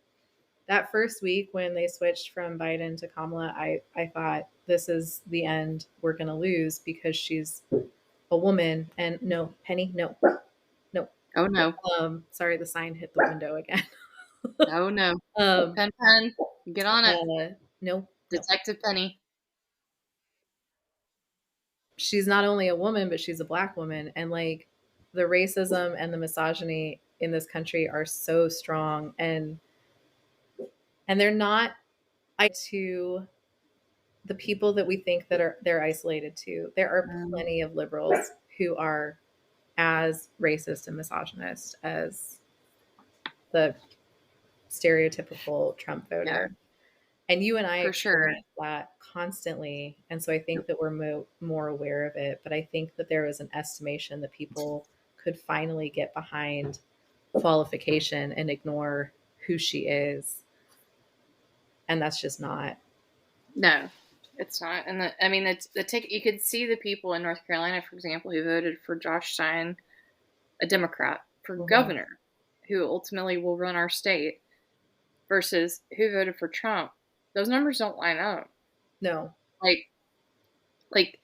that first week when they switched from Biden to Kamala, I thought this is the end. We're going to lose because she's a woman. And no, Penny, no, no. Oh, no. Sorry, the sign hit the window again. Oh, no. um, Pen, pen, get on it. no, no. Detective Penny. She's not only a woman, but she's a black woman. And like the racism and the misogyny in this country are so strong and they're not to the people that we think that are they're isolated to. There are Um, plenty of liberals who are as racist and misogynist as the stereotypical Trump yeah, voter. And you and I for sure. experience that constantly. And so I think that we're more aware of it. But I think that there is an estimation that people could finally get behind qualification and ignore who she is. And that's just not. No, it's not. And I mean, it's the ticket. You could see the people in North Carolina, for example, who voted for Josh Stein, a Democrat, for Mhm. governor, who ultimately will run our state, versus who voted for Trump. Those numbers don't line up. No. Like, like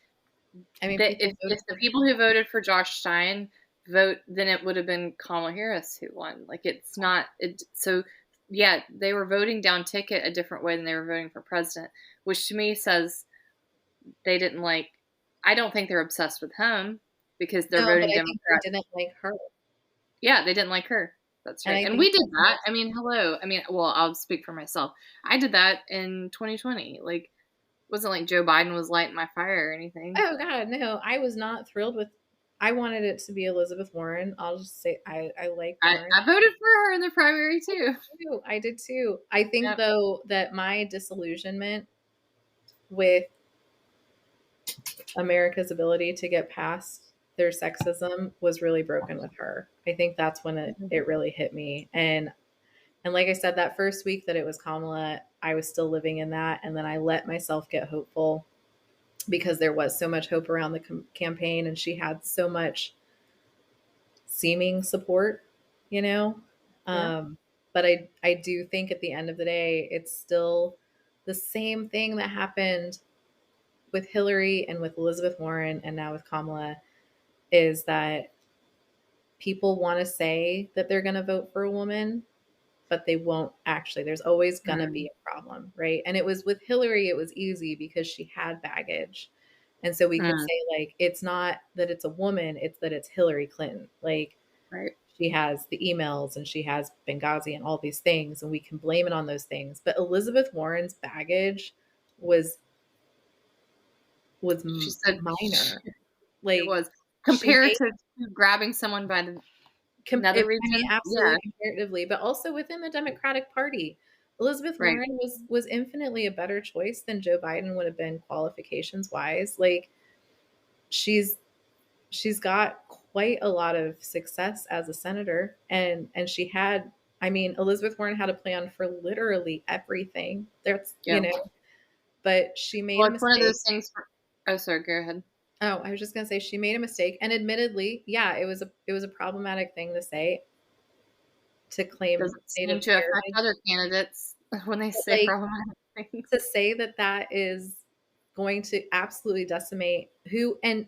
I mean, that people if voted the for people who voted for Josh Stein vote, then it would have been Kamala Harris who won. Like it's not it. So yeah, they were voting down ticket a different way than they were voting for president, which to me says they didn't like. I don't think they're obsessed with him because they're no, but voting I think they Democrat. didn't like her. Yeah, they didn't like her. That's And right. I And think we did that's that. I mean, hello. I mean, well, I'll speak for myself. I did that in 2020. Like, it wasn't like Joe Biden was lighting my fire or anything. oh god, no, I was not thrilled with I wanted it to be Elizabeth Warren. I'll just say I like Warren. I voted for her in the primary too. I did too. I think Yep. though that my disillusionment with America's ability to get past their sexism was really broken with her. I think that's when it really hit me. And like I said, that first week that it was Kamala, I was still living in that. And then I let myself get hopeful because there was so much hope around the campaign and she had so much seeming support, you know? Yeah. Um, but I do think at the end of the day, it's still the same thing that happened with Hillary and with Elizabeth Warren and now with Kamala is that people want to say that they're going to vote for a woman, but they won't actually. There's always going to Mm, be a problem, right? And it was with Hillary, it was easy because she had baggage. And so we could mm, say, like, it's not that it's a woman, it's that it's Hillary Clinton. Like, right. she has the emails and she has Benghazi and all these things, and we can blame it on those things. But Elizabeth Warren's baggage was was She said minor. it Like was she made comparative to grabbing someone by the nether I mean, region. Yeah. absolutely comparatively, but also within the Democratic Party. Elizabeth Right. Warren was infinitely a better choice than Joe Biden would have been qualifications wise. Like she's she's got quite a lot of success as a senator and she had I mean, Elizabeth Warren had a plan for literally everything. That's, Yeah. but she made Well, a it's one of mistake. those things where oh, sorry, go ahead. Oh, I was just gonna say she made a mistake, and admittedly, yeah, it was a problematic thing to say, to claim Doesn't seem native to affect heritage. other candidates when they But, say like, problematic to things. say that that is going to absolutely decimate who, and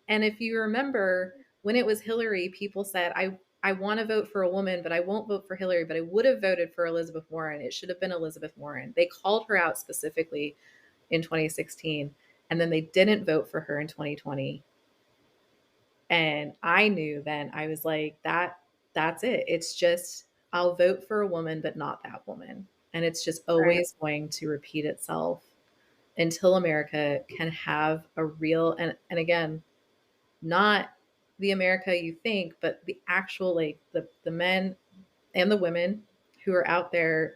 if you remember when it was Hillary, people said, I want to vote for a woman, but I won't vote for Hillary, but I would have voted for Elizabeth Warren. It should have been Elizabeth Warren. They called her out specifically in 2016, and then they didn't vote for her in 2020. And I knew then, I was like, that's it. It's just, I'll vote for a woman, but not that woman. And it's just Right. always going to repeat itself until America can have a real, and again, not the America you think, but the actual, like, the men and the women who are out there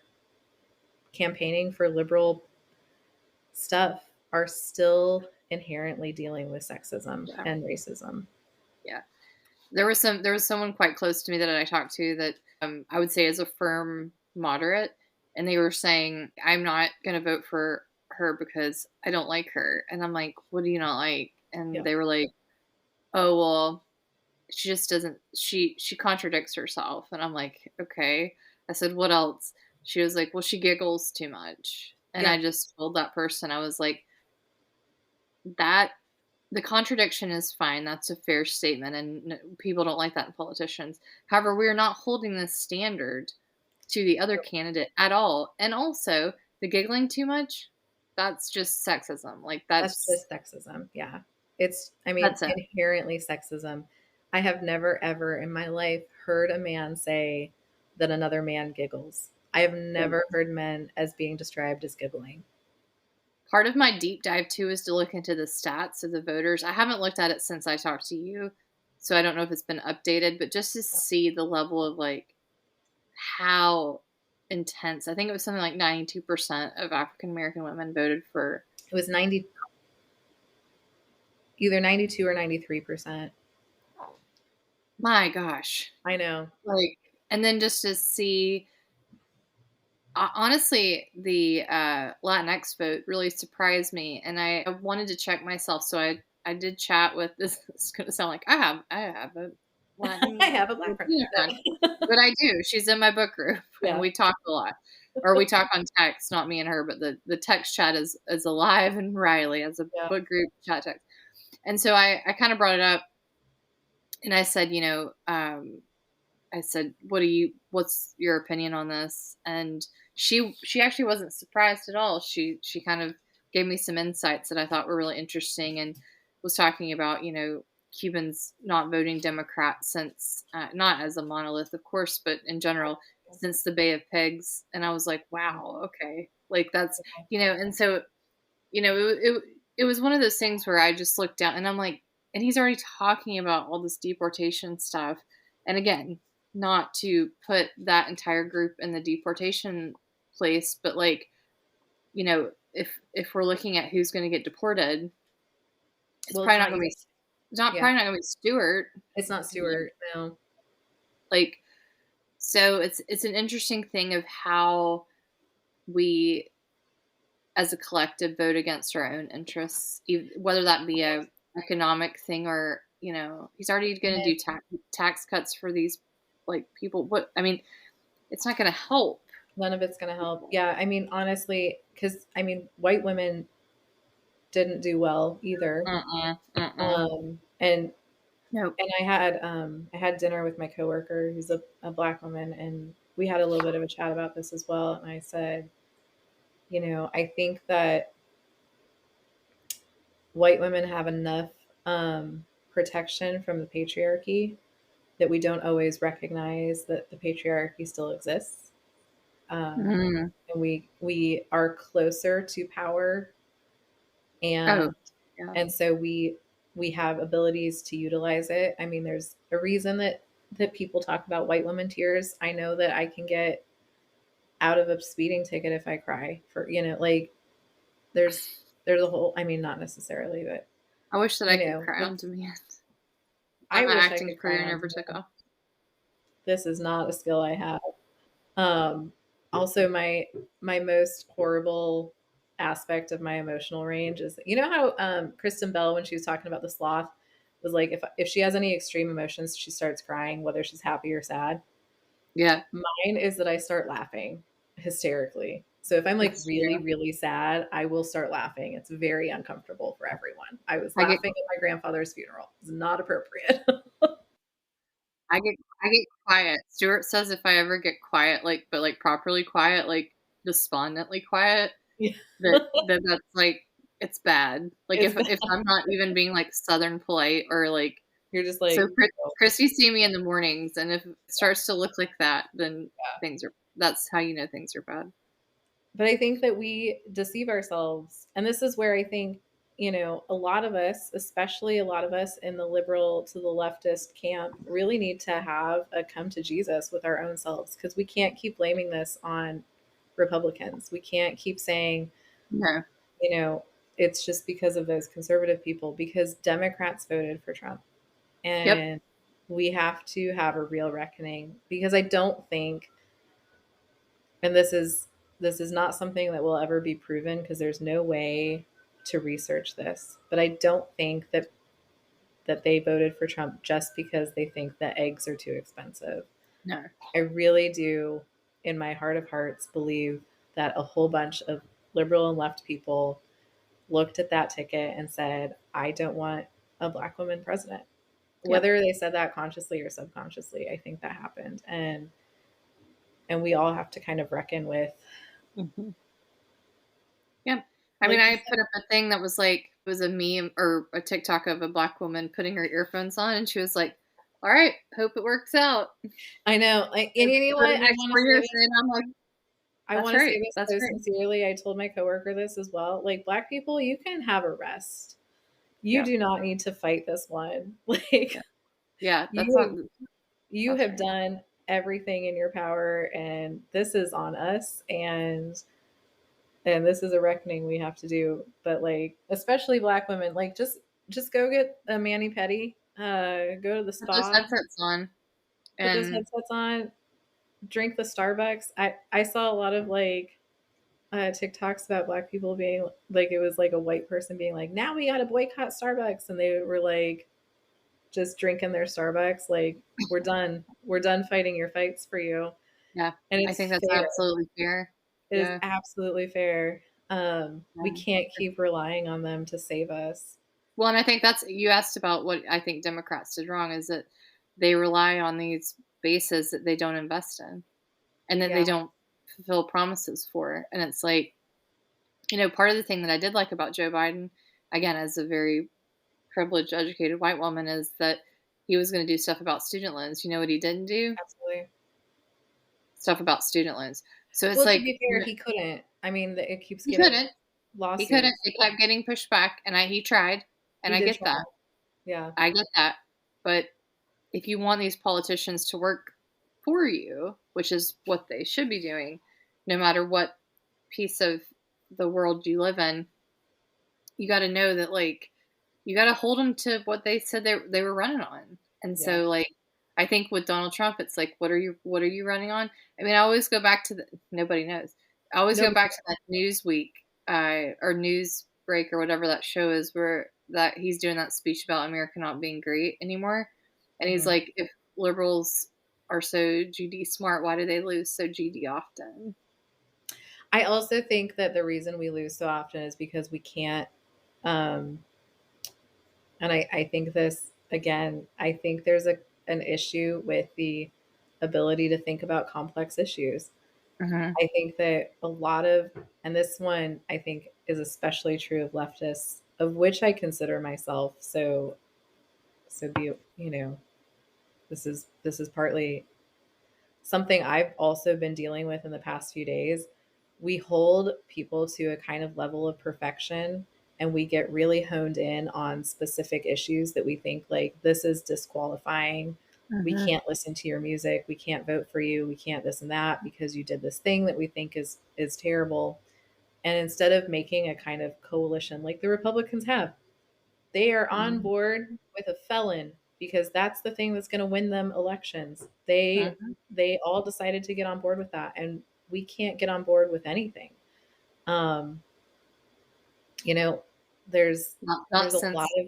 campaigning for liberal stuff are still inherently dealing with sexism Yeah. and racism. Yeah. There was someone quite close to me that I talked to that I would say is a firm moderate, and they were saying I'm not going to vote for her because I don't like her, and I'm like, what do you not like? And Yeah. they were like, oh well, she just doesn't. She contradicts herself, and I'm like, okay. I said, what else? She was like, well, she giggles too much, and Yeah. I just told that person I was like that the contradiction is fine. That's a fair statement, and people don't like that in politicians. However, we're not holding this standard to the other candidate at all. And also, the giggling too much, that's just sexism. Like That's just sexism. Yeah. It's, I mean, that's it. inherently sexism. I have never, ever in my life heard a man say that another man giggles. I have Yeah. never heard men as being described as giggling. Part of my deep dive too is to look into the stats of the voters. I haven't looked at it since I talked to you, so I don't know if it's been updated, but just to see the level of like how intense. I think it was something like 92% of African American women voted for. It was 90, either 92 or 93%. My gosh. I know. Like, and then just to see, honestly, the Latinx vote really surprised me, and I wanted to check myself. So I did chat with this. It's going to sound like I have a I Latin have a black friend. Latina friend, but I do. She's in my book group, and Yeah. we talk a lot, or we talk on text. Not me and her, but the text chat is alive and Riley as a Yeah. book group chat text. And so I kind of brought it up, and I said, I said, what's your opinion on this? And she actually wasn't surprised at all. She kind of gave me some insights that I thought were really interesting, and was talking about, Cubans not voting Democrat since, not as a monolith, of course, but in general, since the Bay of Pigs. And I was like, wow, okay. Like that's, and so, it was one of those things where I just looked down and I'm like, and he's already talking about all this deportation stuff. And again, not to put that entire group in the deportation place, but like, if we're looking at who's going to get deported, it's Well, it's probably not not going to even, be, it's not yeah, probably not going to be Stewart. it's not Stewart. No. Like, so it's an interesting thing of how we as a collective vote against our own interests, whether that be a economic thing or he's already going to do tax cuts for these like people. What I mean, it's not going to help. None of it's going to help. Yeah. I mean, honestly, because I mean, white women didn't do well either. Mm-mm, mm-mm. And Nope. I had dinner with my coworker who's a black woman, and we had a little bit of a chat about this as well. And I said, I think that white women have enough protection from the patriarchy that we don't always recognize that the patriarchy still exists. Mm. And we are closer to power, Oh, and yeah. so we have abilities to utilize it. I mean, there's a reason that people talk about white woman tears. I know that I can get out of a speeding ticket if I cry, for like, there's a whole, I mean, not necessarily, but I wish that I could cry on it's, demand. I My wish I acting could cry career on never demand. took off. This is not a skill I have. Um, Also, my most horrible aspect of my emotional range is, you know how Kristen Bell, when she was talking about the sloth, was like, if she has any extreme emotions, she starts crying, whether she's happy or sad. Yeah, Mine is that I start laughing hysterically. So if I'm like that's really, true. really sad, I will start laughing. It's very uncomfortable for everyone. I was I get laughing at my grandfather's funeral. It's not appropriate. I get quiet. Stuart says if I ever get quiet, like, but like properly quiet, like despondently quiet, Yeah. that that's like it's bad. Like It's if I'm not even being like Southern polite or like You're just so like, oh, Christy see me in the mornings, and if it starts to look like that, then yeah. things are that's how you know things are bad. But I think that we deceive ourselves. And this is where I think, a lot of us, especially a lot of us in the liberal to the leftist camp, really need to have a come to Jesus with our own selves, because we can't keep blaming this on Republicans. We can't keep saying, No. you know, it's just because of those conservative people, because Democrats voted for Trump. Yep. And we have to have a real reckoning, because I don't think, and this is not something that will ever be proven, because there's no way to research this, but I don't think that they voted for Trump just because they think that eggs are too expensive. No. I really do, in my heart of hearts, believe that a whole bunch of liberal and left people looked at that ticket and said, I don't want a black woman president. Yep. Whether they said that consciously or subconsciously, I think that happened. And we all have to kind of reckon with, Hmm. Yep. I mean, like you I said. put up a thing that was like it was a meme or a TikTok of a black woman putting her earphones on, and she was like, "All right, hope it works out I know. And you know for what? the next 4 years." And I'm like, I "That's want to say right. this That's so right. sincerely. I told my coworker this as well. Like, black people, you can have a rest. You Yeah, do not need to fight this one. yeah, Like, yeah. That's not. you you That's have right. done everything in your power, and this is on us, and this is a reckoning we have to do. But like, especially black women, like, just go get a mani pedi, go to the Put those spa, headsets on, put those and headsets on, drink the Starbucks. I saw a lot of like TikToks about black people being like, it was like a white person being like, now we got to boycott Starbucks. And they were like, just drinking their Starbucks. Like, we're done fighting your fights for you. yeah, And I it's think that's fair. absolutely fair. It is Yeah, absolutely fair. We yeah. can't keep relying on them to save us. Well, and I think that's you asked about what I think Democrats did wrong is that they rely on these bases that they don't invest in, and that they Yeah. don't fulfill promises for. And it's like, part of the thing that I did like about Joe Biden, again, as a very privileged, educated white woman, is that he was going to do stuff about student loans. You know what he didn't do? Absolutely. Stuff about student loans. So it's Well, to like be fair, he couldn't. I mean, it keeps he getting couldn't. He couldn't. lawsuits. It kept getting pushed back, and he tried, and He I did get try. that. Yeah. I get that. But if you want these politicians to work for you, which is what they should be doing, no matter what piece of the world you live in, you got to know that like you got to hold them to what they said they were running on. And Yeah. so like I think with Donald Trump, it's like what are you running on? I mean, I always go back to the nobody knows. I always go Nobody. back to that Newsweek or News Break or whatever that show is where that he's doing that speech about America not being great anymore, and he's Mhm. like, if liberals are so GD smart, why do they lose so GD often? I also think that the reason we lose so often is because we can't, um, and I think this again, I think there's an issue with the ability to think about complex issues. Hmm. I think that a lot of, and this one I think is especially true of leftists, of which I consider myself. So be, this is partly something I've also been dealing with in the past few days. We hold people to a kind of level of perfection, and we get really honed in on specific issues that we think like, this is disqualifying. We Hmm. can't listen to your music. We can't vote for you. We can't this and that because you did this thing that we think is terrible. And instead of making a kind of coalition like the Republicans have, they are on board with a felon because that's the thing that's going to win them elections. Hmm. They all decided to get on board with that, and we can't get on board with anything. Um, You know, there's Not there's since a lot of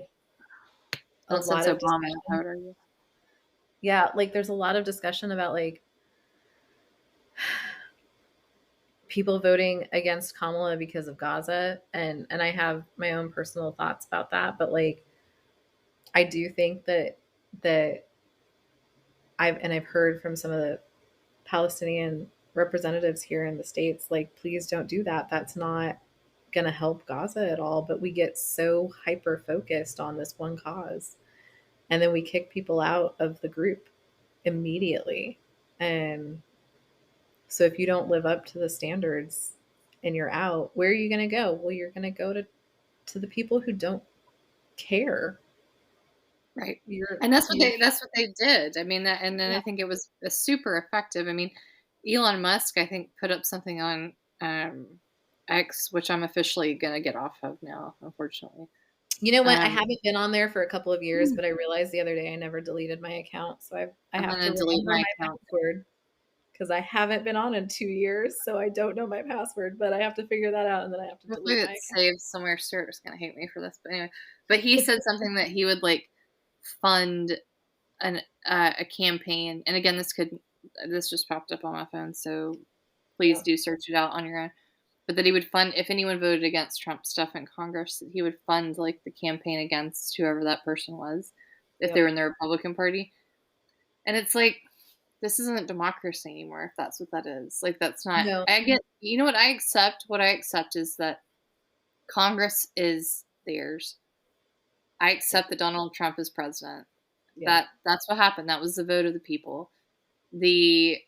Obama, I discussion. would argue. Yeah, like there's a lot of discussion about like people voting against Kamala because of Gaza, and I have my own personal thoughts about that, but like I do think that I've heard from some of the Palestinian representatives here in the States, like, please don't do that. That's not going to help Gaza at all. But we get so hyper focused on this one cause. And then we kick people out of the group immediately. And so if you don't live up to the standards and you're out, where are you going to go? Well, you're going to go to the people who don't care. Right. You're, And you're, that's what they did. I mean, that, and then I yeah. think it was super effective. I mean, Elon Musk, I think, put up something on X, which I'm officially going to get off of now, unfortunately. You know what? I Um, haven't been on there for a couple of years, but I realized the other day I never deleted my account. So I I'm have going to to delete remember my my account. password because I haven't been on in 2 years. So I don't know my password, but I have to figure that out and then I have to Hopefully delete my it's saved somewhere. Stuart's going to hate me for this. But anyway, but he said something that he would like fund a campaign. And again, this just popped up on my phone. So please account. do search it out on your own. But that he would fund, if anyone voted against Trump stuff in Congress, that he would fund like the campaign against whoever that person was, if they Yep. were in the Republican Party. And it's like, this isn't democracy anymore, if that's what that is. Like, that's not, No. I get, you know what I accept? What I accept is that Congress is theirs. I Yeah. accept that Donald Trump is president. Yeah. That's what happened. That was the vote of the people. The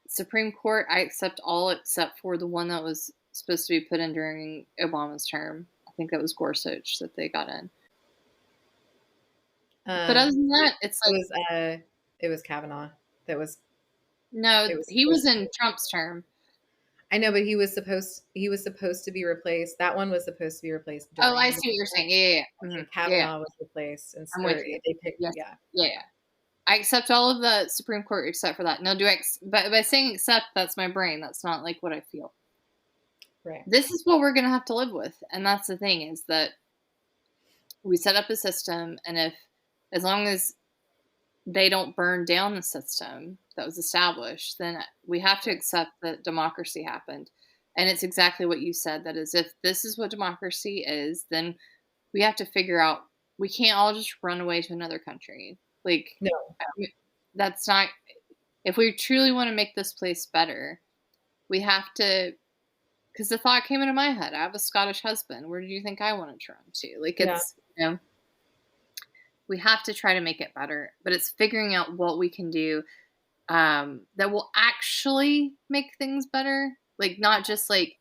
Supreme Court, I accept all except for the one that was supposed to be put in during Obama's term. I think that was Gorsuch that they got in. But other than It, that, it's it like, was it was Kavanaugh. That was no, it was he was supposed to be. in Trump's term. I know, but he was supposed to be replaced. That one was supposed to be replaced Oh, I during the see what you're term. saying. Yeah, yeah, yeah. And Yeah, yeah. Kavanaugh was replaced and I'm or with you. they picked Yes. yeah. Yeah, yeah. I accept all of the Supreme Court except for that. Now, but by saying accept, that's my brain. That's not like what I feel. Right. This is what we're going to have to live with. And that's the thing is that we set up a system, and as long as they don't burn down the system that was established, then we have to Right. accept that democracy happened. And it's exactly what you said. That is, if this is what democracy is, then we have to figure out, we can't all just run away to another country. Like, No. I mean, that's not, if we truly want to make this place better, we have to, because the thought came into my head, I have a Scottish husband. Where do you think I want to run to? Like, Yeah. it's, we have to try to make it better, but it's figuring out what we can do that will actually make things better. Like, not just like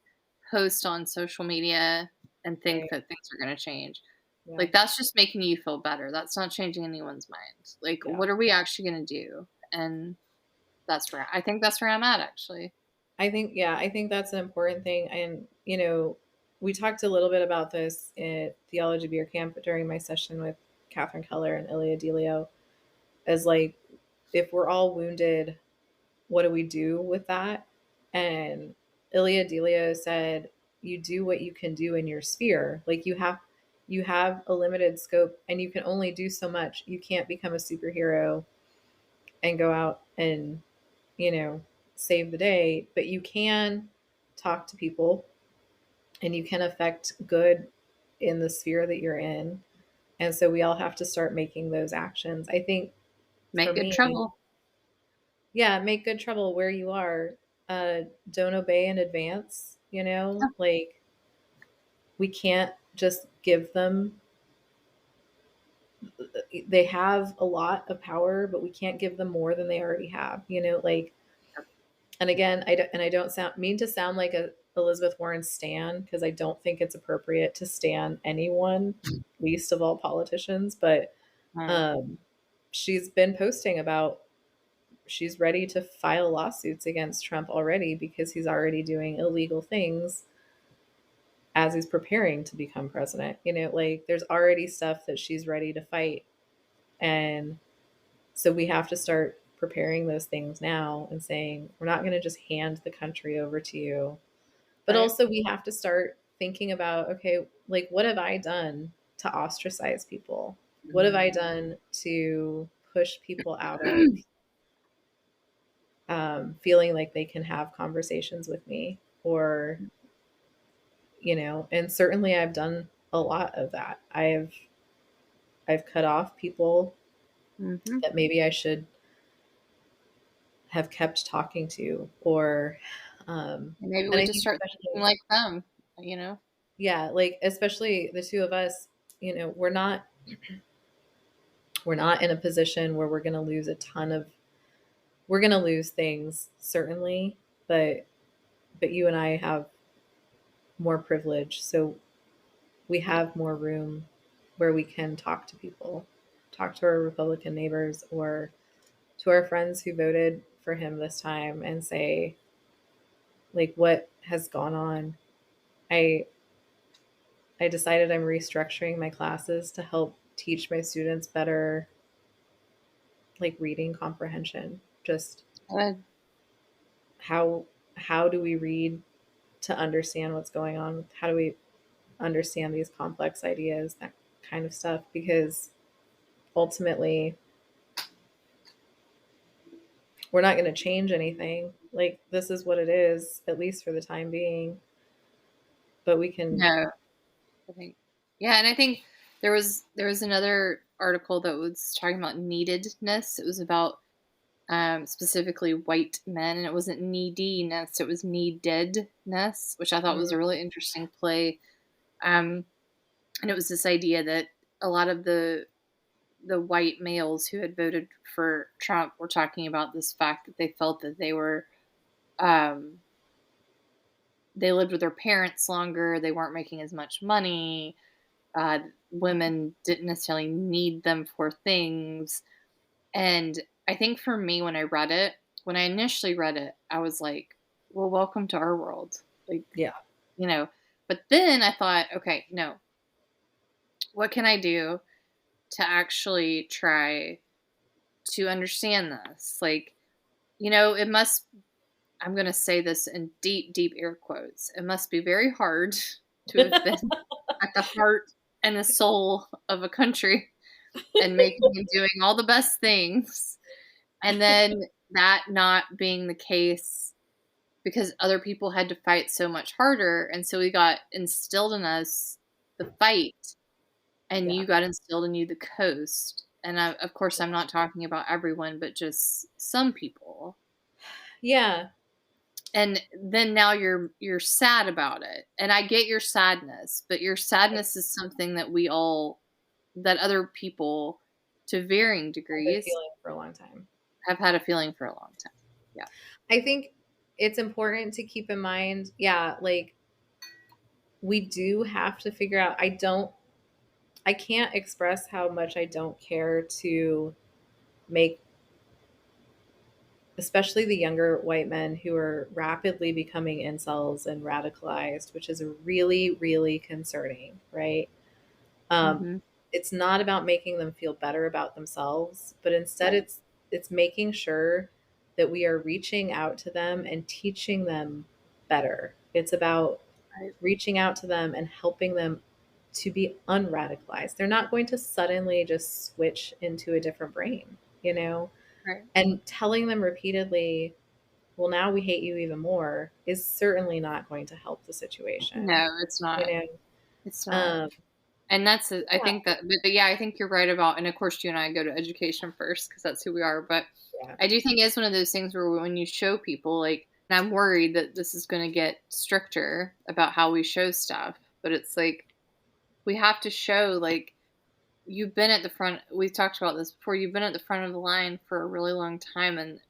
post on social media and think Right. that things are going to change. Yeah. Like, that's just making you feel better. That's not changing anyone's mind. Like, Yeah. what are we actually going to do? And I think that's where I'm at, actually. I think that's an important thing. And, we talked a little bit about this at Theology Beer Camp during my session with Catherine Keller and Ilya Delio, as like, if we're all wounded, what do we do with that? And Ilya Delio said, you do what you can do in your sphere. Like you have a limited scope and you can only do so much. You can't become a superhero and go out and, you know, save the day, but you can talk to people and you can affect good in the sphere that you're in. And so we all have to start making those actions. I think for Make good me, trouble. yeah, make good trouble where you are. Don't obey in advance, like we can't just give them, they have a lot of power, but we can't give them more than they already have, like, and again, I don't mean to sound like a Elizabeth Warren stan, because I don't think it's appropriate to stan anyone, least of all politicians, but Mm, um, she's been posting about she's ready to file lawsuits against Trump already because he's already doing illegal things as he's preparing to become president. Like there's already stuff that she's ready to fight. And so we have to start preparing those things now and saying, we're not going to just hand the country over to you. But right. also we have to start thinking about, okay, Like, what have I done to ostracize people? What have I Mhm. done to push people out of feeling like they can have conversations with me? Or, and certainly I've done a lot of that. I've cut off people Mhm. that maybe I should have kept talking to, or And maybe and we I just think start thinking especially, like them, you know? yeah, like especially the two of us, we're not in a position where we're going to lose things, certainly, but you and I have more privilege, so we Yeah. have more room where we can talk to people, talk to our Republican neighbors or to our friends who voted for him this time, and say, like, what has gone on. I i decided I'm restructuring my classes to help teach my students better, like reading comprehension. Just Uh, how how do we read to understand what's going on? How do we understand these complex ideas, that kind of stuff? Because ultimately, we're not going to change anything. Like, this is what it is, at least for the time being. But we can, no, I think yeah, and I think there was another article that was talking about neededness. It was about, specifically white men, and it wasn't neediness, it was neededness, which I thought was mm, a really interesting play. Um, and it was this idea that a lot of the white males who had voted for Trump were talking about this fact that they felt that um, they lived with their parents longer, they weren't making as much money, uh, women didn't necessarily need them for things. And I think for me, when I initially read it, I was like, well, welcome to our world. Like, yeah, you know, but then I thought, okay, no, what can I do to actually try to understand this? Like, it must, I'm going to say this in deep, deep air quotes. It must be very hard to have been at the heart and the soul of a country and making and doing all the best things. And then that not being the case because other people had to fight so much harder. And so we got instilled in us the fight, and yeah, you got instilled in you the coast. And of course, I'm not talking about everyone, but just some people. yeah. And then now you're sad about it. And I get your sadness, but your sadness is something that other people to varying I've been degrees feeling for a long time. have had a feeling for a long time. Yeah. I think it's important to keep in mind, yeah, like, we do have to figure out. I can't express how much I don't care to make, especially the younger white men who are rapidly becoming incels and radicalized, which is really, really concerning, right? Um, Mhm. it's not about making them feel better about themselves, but instead Right. it's making sure that we are reaching out to them and teaching them better. It's about Right. reaching out to them and helping them to be unradicalized. They're not going to suddenly just switch into a different brain, you know? Right. And telling them repeatedly, well, now we hate you even more, is certainly not going to help the situation, No, it's you not. know? It's not. Um, And I yeah, think that, but yeah, I think you're right about, and of course, you and I go to education first because that's who we are. But yeah, I do think it's one of those things where when you show people, like, and I'm worried that this is going to get stricter about how we show stuff, but it's like, we have to show, like, you've been at the front. We've talked about this before. You've been at the front of the line for a really long time. And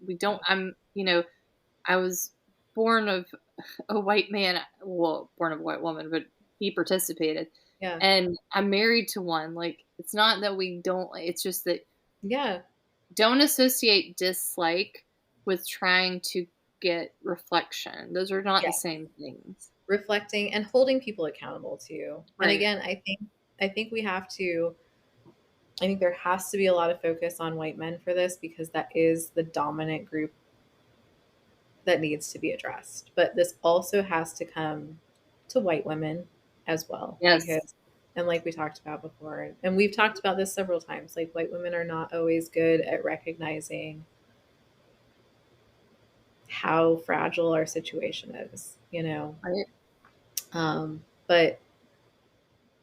I was born of a white man, well, born of a white woman, but he participated. yeah, And I'm married to one. Like, it's not that we don't, it's just that yeah, don't associate dislike with trying to get reflection. Those are not yeah. the same things. Reflecting and holding people accountable too. And Right. again, I think we have to. I think there has to be a lot of focus on white men for this, because that is the dominant group that needs to be addressed. But this also has to come to white women. as well, Yes. because, and like we talked about before, and we've talked about this several times, like white women are not always good at recognizing how fragile our situation is, you know. Right. But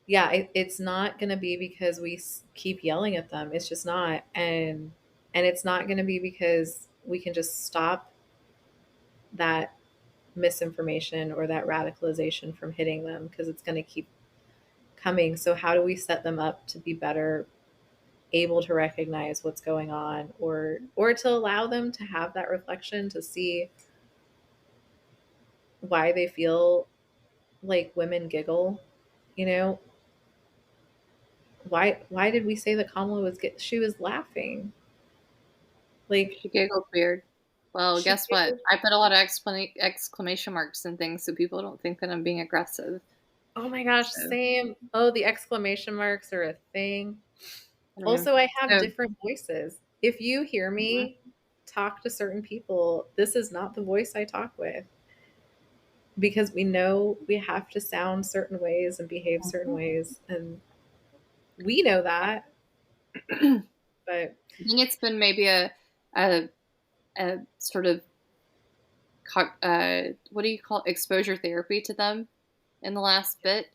yeah, it's not going to be because we keep yelling at them. It's just not. And it's not going to be because we can just stop that misinformation or that radicalization from hitting them, because it's going to keep coming. So how do we set them up to be better able to recognize what's going on, or to allow them to have that reflection to see why they feel like women giggle, you know, why did we say that Kamala was she was laughing, like She giggled weird. Well, she guess what? giggled. I put a lot of exclamation marks and things so people don't think that I'm being aggressive. Oh my gosh, So, same. Oh, the exclamation marks are a thing. I mean, Also, I have so different voices. If you hear mhm, me talk to certain people, this is not the voice I talk with, because we know we have to sound certain ways and behave certain mhm. ways, and we know that. I But think it's been maybe a, a sort of what do you call it? Exposure therapy to them in the last bit,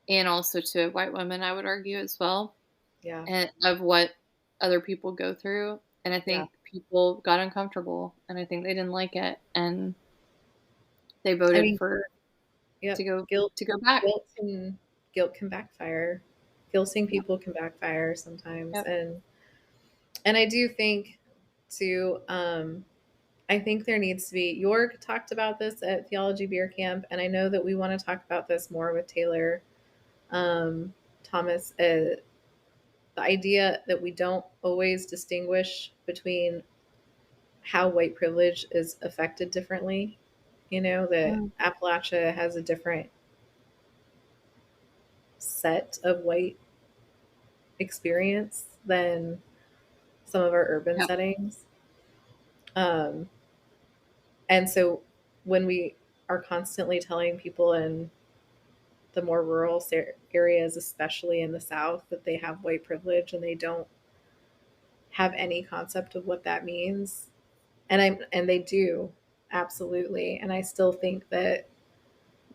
and also to white women, I would argue as well, yeah, and of what other people go through. And I yeah. think people got uncomfortable, and I think they didn't like it, and they I voted mean, for yep. to go Guilt, to go back. guilt can guilt can backfire. Guilting Yep. people can backfire sometimes, Yep. and I do think too. I think there needs to be. York talked about this at Theology Beer Camp, and I know that we want to talk about this more with Taylor um, Thomas. The idea that we don't always distinguish between how white privilege is affected differently. You know, that Mm, Appalachia has a different set of white experience than some of our urban yep. settings. Um, and so when we are constantly telling people in the more rural areas, especially in the South, that they have white privilege and they don't have any concept of what that means, and they do, absolutely. And I still think that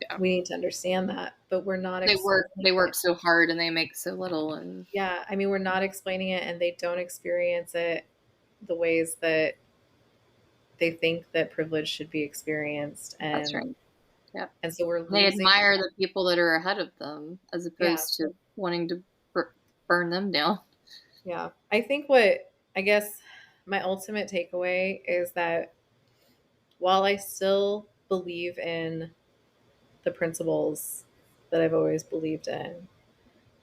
Yeah. we need to understand that, but we're not They explaining work it. so hard and they make so little, and Yeah, I mean, we're not explaining it, and they don't experience it the ways that they think that privilege should be experienced, that's right. Yep. and so we're They losing. admire the people that are ahead of them as Yeah, opposed to wanting to burn them down. yeah. I think what, I guess, my ultimate takeaway is that while I still believe in the principles that I've always believed in,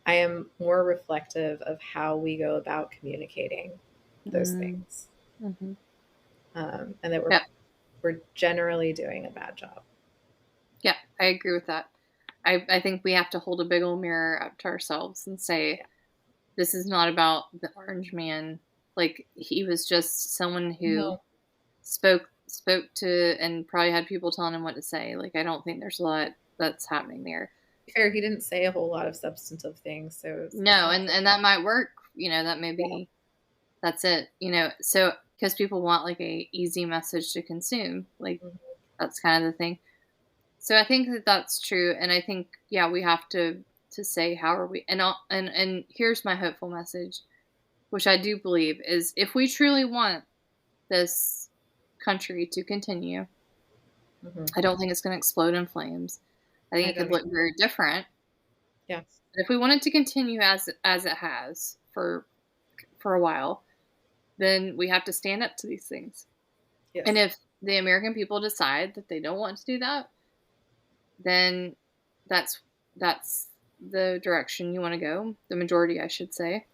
I am more reflective of how we go about communicating those Mm, things, hmm. and that Yep. we're generally doing a bad job. Yeah, I agree with that. I think we have to hold a big old mirror up to ourselves and say, Yeah. this is not about the orange man. Like, he was just someone who No, spoke to and probably had people telling him what to say. Like, I don't think there's a lot that's happening there. fair. He didn't say a whole lot of substantive things, so it's No, not. and that might work. That may Yeah. be that's it. So because people want like a easy message to consume, like Mhm. that's kind of the thing. So I think that that's true, and I think yeah, we have to say how are we, and here's my hopeful message, which I do believe is if we truly want this country to continue, Mhm. I don't think it's going to explode in flames. I think I it could don't look either. very different. Yeah. But if we want it to continue as it has for a while, then we have to stand up to these things. And Yes. if the American people decide that they don't want to do that, then that's the direction you want to go. The majority, I should say.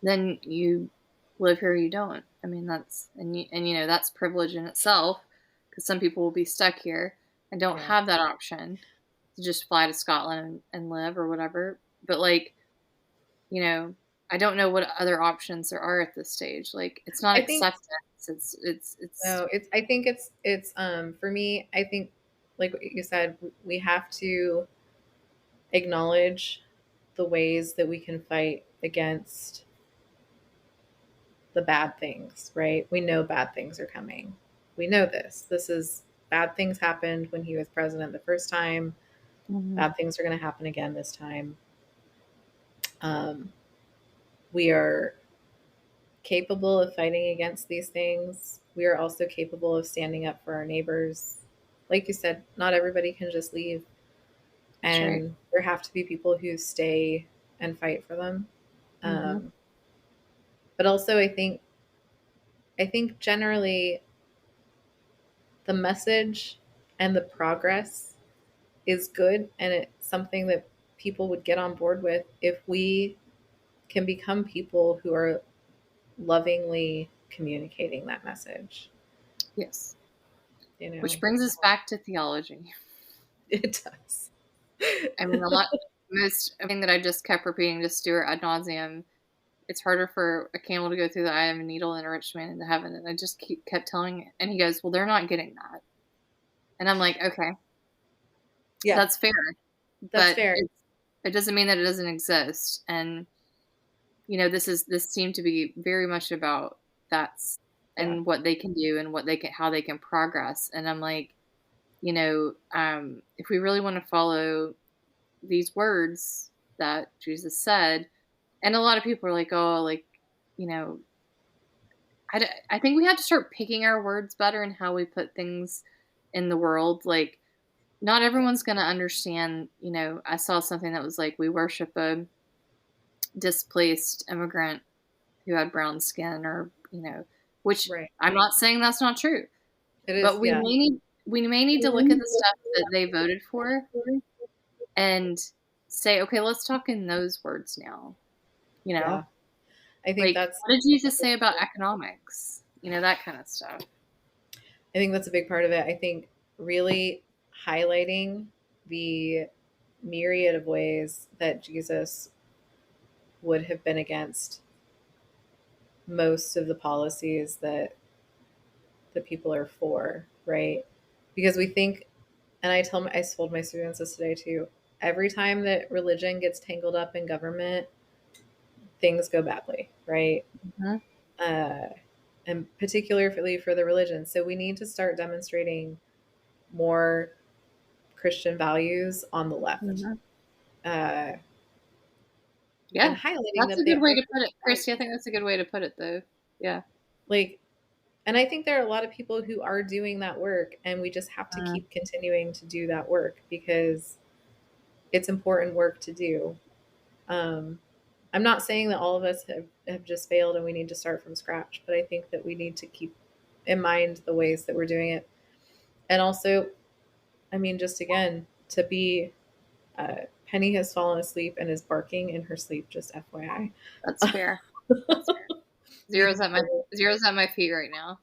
Then you live here, or you don't. I mean, that's privilege in itself, because some people will be stuck here and don't Yeah. have that option to just fly to Scotland and live or whatever. But like, you know, I don't know what other options there are at this stage. Like, it's not I think acceptance. It's no. It's. I think it's. For me. I think, like what you said, we have to. acknowledge the ways that we can fight against the bad things, right? We know bad things are coming. We know this. This is bad things happened when he was president the first time. Mhm. Bad things are going to happen again this time. Um, we are capable of fighting against these things. We are also capable of standing up for our neighbors. Like you said, not everybody can just leave, That's right. and there have to be people who stay and fight for them. Mhm. Um, but also, I think generally the message and the progress is good, and it's something that people would get on board with if we can become people who are lovingly communicating that message. Yes. You Which know, brings us back to theology. it does. I mean, a lot most everything that I just kept repeating to Stuart ad nauseum. It's harder for a camel to go through the eye of a needle than a rich man into heaven. And I just kept telling it. And he goes, "Well, they're not getting that." And I'm like, "Okay, Yeah, that's fair, that's but fair. it doesn't mean that it doesn't exist." And this seemed to be very much about that's Yeah, and what they can do and what they can how they can progress. And I'm like, if we really want to follow these words that Jesus said, and a lot of people are like, oh, like, you know, I think we have to start picking our words better and how we put things in the world. Like, not everyone's going to understand. I saw something that was like, we worship a displaced immigrant who had brown skin, or, which right. I'm not saying that's not true, It but is. Yeah, we may need to look at the stuff that they voted for and say, okay, let's talk in those words now. You know, yeah. I think like, that's what did Jesus say about economics? That kind of stuff. I think that's a big part of it. I think really highlighting the myriad of ways that Jesus would have been against most of the policies that people are for, right? Because we think, and I told my students this today too. Every time that religion gets tangled up in government, things go badly, right? Mhm, Uh, and particularly for the religion. So we need to start demonstrating more Christian values on the left, mhm. uh, and Yeah, highlighting that's that a they good way are to put it, Christy. I think that's a good way to put it, though. Yeah. like, and I think there are a lot of people who are doing that work, and we just have to Mm, keep continuing to do that work because it's important work to do. Um, I'm not saying that all of us have just failed and we need to start from scratch, but I think that we need to keep in mind the ways that we're doing it. And also, I mean, just again, to be Penny has fallen asleep and is barking in her sleep, just FYI. that's fair. That's fair. Zero's at my feet right now.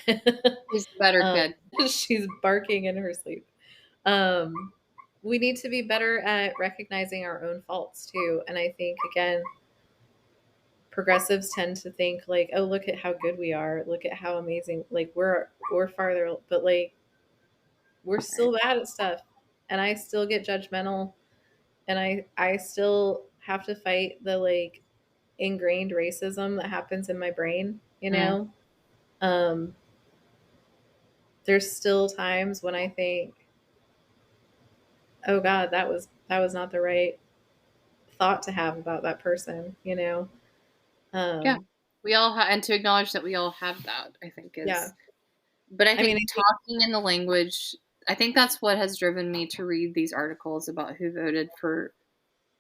He's the better um, kid. she's barking in her sleep. Um, we need to be better at recognizing our own faults too. And I think, again, progressives tend to think like, oh, look at how good we are. Look at how amazing. Like we're farther, but like we're Right. still bad at stuff. And I still get judgmental, and I still have to fight the like ingrained racism that happens in my brain, you Mm, know? Um, there's still times when I think, oh God, that was not the right thought to have about that person, you know? yeah. Um, And to acknowledge that we all have that, I think yeah. is, but I I mean, think I think, talking in the language, I think that's what has driven me to read these articles about who voted for,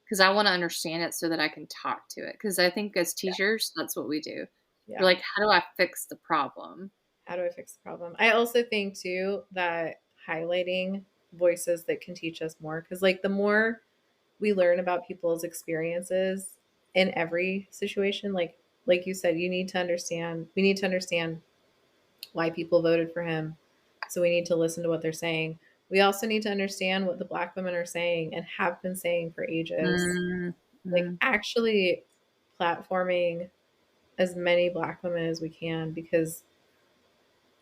because I want to understand it so that I can talk to it. Because I think as yeah, teachers, that's what we do. We're yeah. like, how do I fix the problem? How do I fix the problem? I also think too that highlighting voices that can teach us more, because like the more we learn about people's experiences in every situation, like you said, we need to understand why people voted for him. So we need to listen to what they're saying. We also need to understand what the black women are saying and have been saying for ages. Mm, Like mm, actually platforming as many black women as we can, because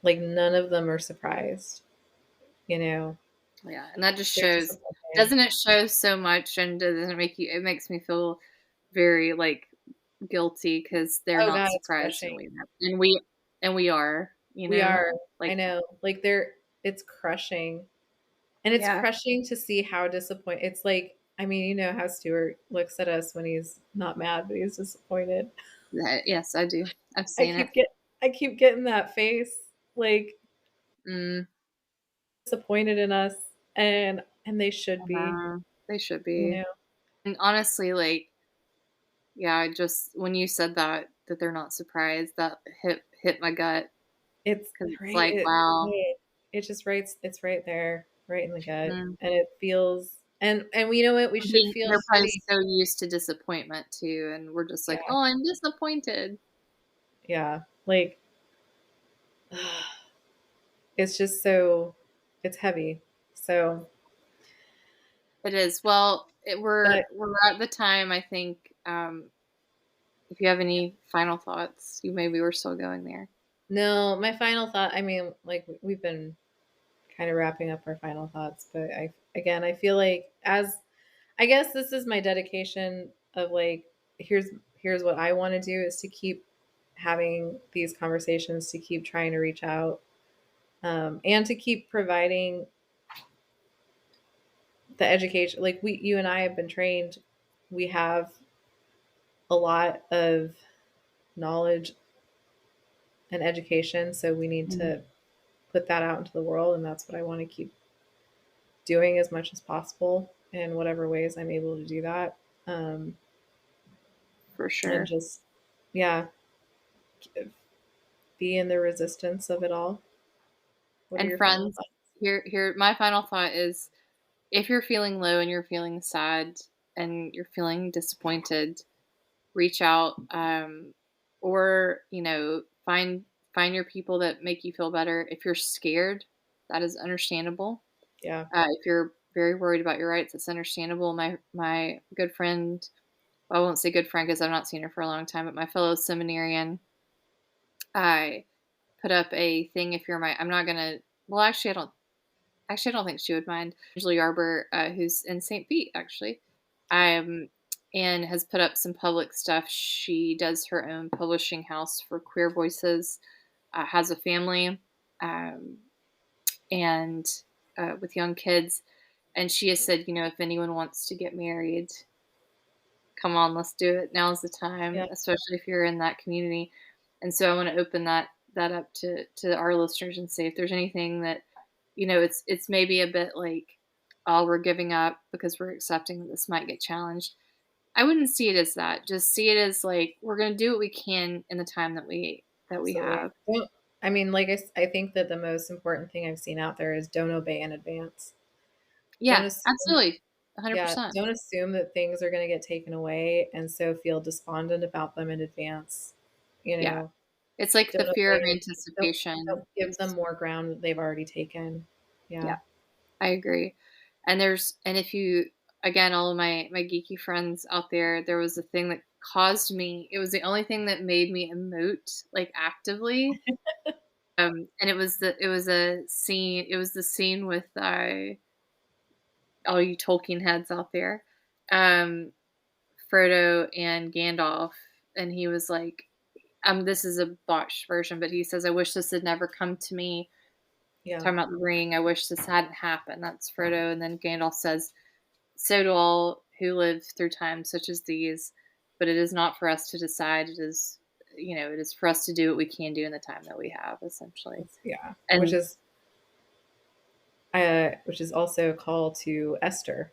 like none of them are surprised, you know. Yeah, and that just They're shows, disappointing. doesn't it show so much, and doesn't it make you, it makes me feel very, like, guilty because 'cause they're Oh not god, it's surprised crushing. and we are, We are. I like, know. Like, it's crushing. And it's yeah, crushing to see how disappointed it's like, I mean, you know how Stuart looks at us when he's not mad, but he's disappointed. that, yes, I do. I've I seen it. keep get I keep getting that face, like, Mm, disappointed in us, and they should be, they shoshould you be. know? And honestly, like, yeah, I just, when you said that they're not surprised, that hit my gut It's because it's right like, wow. it just it's right there, right in the gut, Mm. and it feels and you know what? We should feel They're probably shitty. so used to disappointment too, and we're just like, Yeah, "Oh, I'm disappointed." yeah, like, it's just so it's heavy. So, It is. Well, but we're at the time, I think, if you have any final thoughts, you maybe we're still going there. no, my final thought, I mean, like, we've been kind of wrapping up our final thoughts, but I feel like as I guess this is my dedication of like, here's what I want to do is to keep having these conversations, to keep trying to reach out, and to keep providing the education. Like you and I have been trained, we have a lot of knowledge and education, so we need Mhm. to put that out into the world, and that's what I want to keep doing as much as possible in whatever ways I'm able to do that. Um, For and sure. just, yeah, be in the resistance of it all. What are And your final friends, thoughts? here my final thought is, if you're feeling low and you're feeling sad and you're feeling disappointed, reach out, or, find your people that make you feel better. If you're scared, that is understandable. Yeah, If you're very worried about your rights, it's understandable. My good friend, well, I won't say good friend because I've not seen her for a long time, but my fellow seminarian, I put up a thing. If you're my, I'm not gonna. Well, actually, I don't think she would mind. Angela Yarber, who's in St. Pete, actually, um, and has put up some public stuff. She does her own publishing house for queer voices. Has a family, um, and with young kids. And she has said, if anyone wants to get married, come on, let's do it. Now's the time, yeah, especially if you're in that community. And so I want to open that up to our listeners and say if there's anything that, it's maybe a bit like, oh, we're giving up because we're accepting that this might get challenged. I wouldn't see it as that. Just see it as like we're going to do what we can in the time that we absolutely. have. I mean, like I think that the most important thing I've seen out there is don't obey in advance. Don't Yeah, assume, absolutely. yeah, 100%. don't assume that things are going to get taken away, and so feel despondent about them in advance. You Yeah. know, It's like the don't fear of obey. Don't anticipation give them is, more ground that they've already taken. Yeah, yeah. I agree. And if you, again, all of my geeky friends out there, there was a thing that caused me. It was the only thing that made me emote like actively. And it was the scene with all you Tolkien heads out there, um, Frodo and Gandalf, and he was like, this is a botched version, but he says, "I wish this had never come to me." yeah, Talking about the ring, I wish this hadn't happened. That's Frodo, and then Gandalf says, "So do all who live through times such as these, but it is not for us to decide. It is, it is for us to do what we can do in the time that we have, essentially." yeah. And Which is also a call to Esther.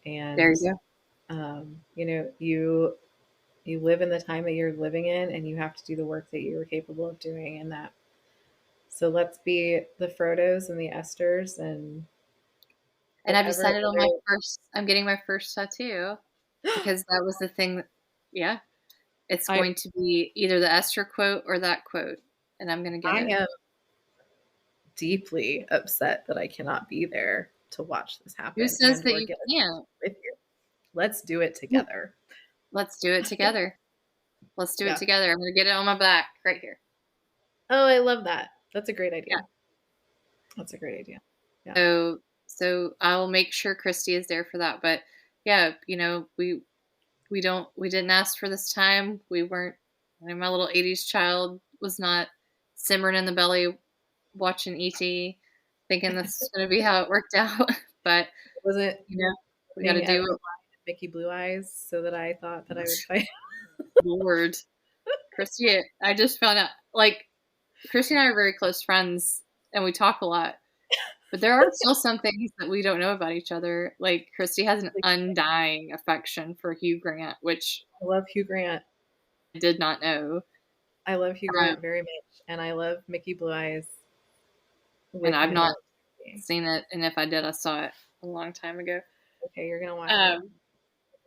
there And you go. you live in the time that you're living in, and you have to do the work that you were capable of doing in that. So let's be the Frodos and the Esthers and And I've whatever decided on I'm getting my first tattoo other. because that was the thing that, yeah, it's I going to be either the Esther quote or that quote, and I'm going to get I it. am deeply upset that I cannot be there to watch this Who happen says and that or you get can't? with you. Let's do it together. Let's do it together. Let's do it Yeah. together. I'm going to get it on my back right here. Oh, I love that. That's a great Yeah. idea. That's a great idea. Yeah. So So I'll make sure Christy is there for that. But yeah, we didn't ask for this time. We weren't. My little '80s child was not simmering in the belly watching ET, thinking this was going to be how it worked out. But Wasn't you know, we got to being do ever it. Mickey Blue Eyes so that I thought that I would fight. Lord, Christy, I just found out. Like Christy and I are very close friends, and we talk a lot. But there are still some things that we don't know about each other. Like Christy has an undying affection for Hugh Grant, which I love Hugh Grant. I did not know. I love Hugh Um, Grant very much, and I love Mickey Blue Eyes and with I've my not whole being. seen it, and if I did, I saw it a long time ago. Okay, you're gonna watch it. Um,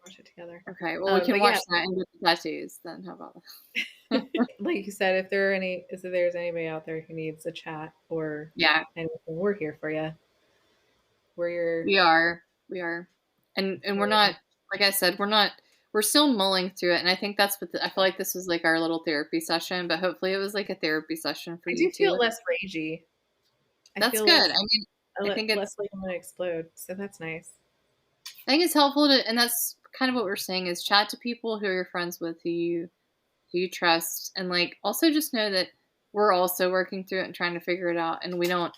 Watch it together. okay, well, we can But watch yeah, that and get the tattoos then. How about that? like you said, if there's anybody out there who needs a chat or Yeah, anything, we're here for you. We're your, we are. We are. And we're not, like I said, we're still mulling through it. And I think that's what I feel like this was like our little therapy session, but hopefully it was like a therapy session for I you do feel too. less ragey. I That's feel good. less I mean, I think less like I'm gonna explode. So that's nice. I think it's helpful to, and that's kind of what we're saying is chat to people who you're friends with, who you trust, and like also just know that we're also working through it and trying to figure it out, and we don't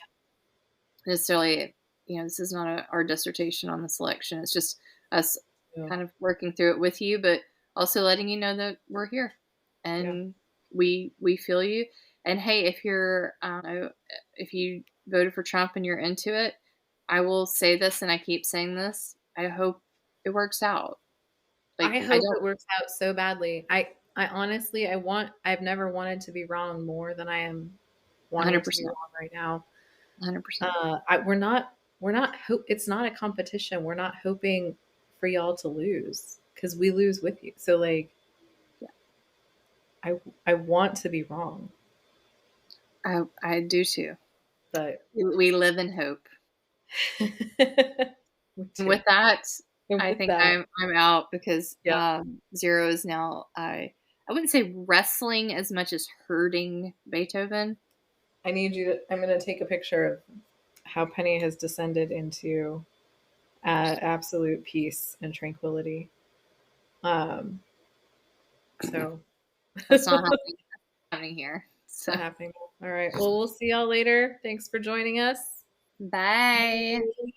necessarily, this is not our dissertation on the selection. It's just us Yeah. kind of working through it with you, but also letting you know that we're here Yeah. and we feel you. And hey, if you're, if you voted for Trump and you're into it, I will say this, and I keep saying this. I hope it works out. Like I I hope don't, it works out so badly. I honestly I've never wanted to be wrong more than I am wanting to be 100%, wrong right now. 100%. It's not a competition. We're not hoping for y'all to lose because we lose with you. So like, Yeah, I want to be wrong, I do too. but We live in hope. we And do. with that, And I with think that, I'm out because yeah, Zero is now I wouldn't say wrestling as much as hurting Beethoven. I'm going to take a picture of how Penny has descended into absolute peace and tranquility. Um, so That's not happening here. it's So not happening. All right. Well, we'll see y'all later. Thanks for joining us. bye. Bye.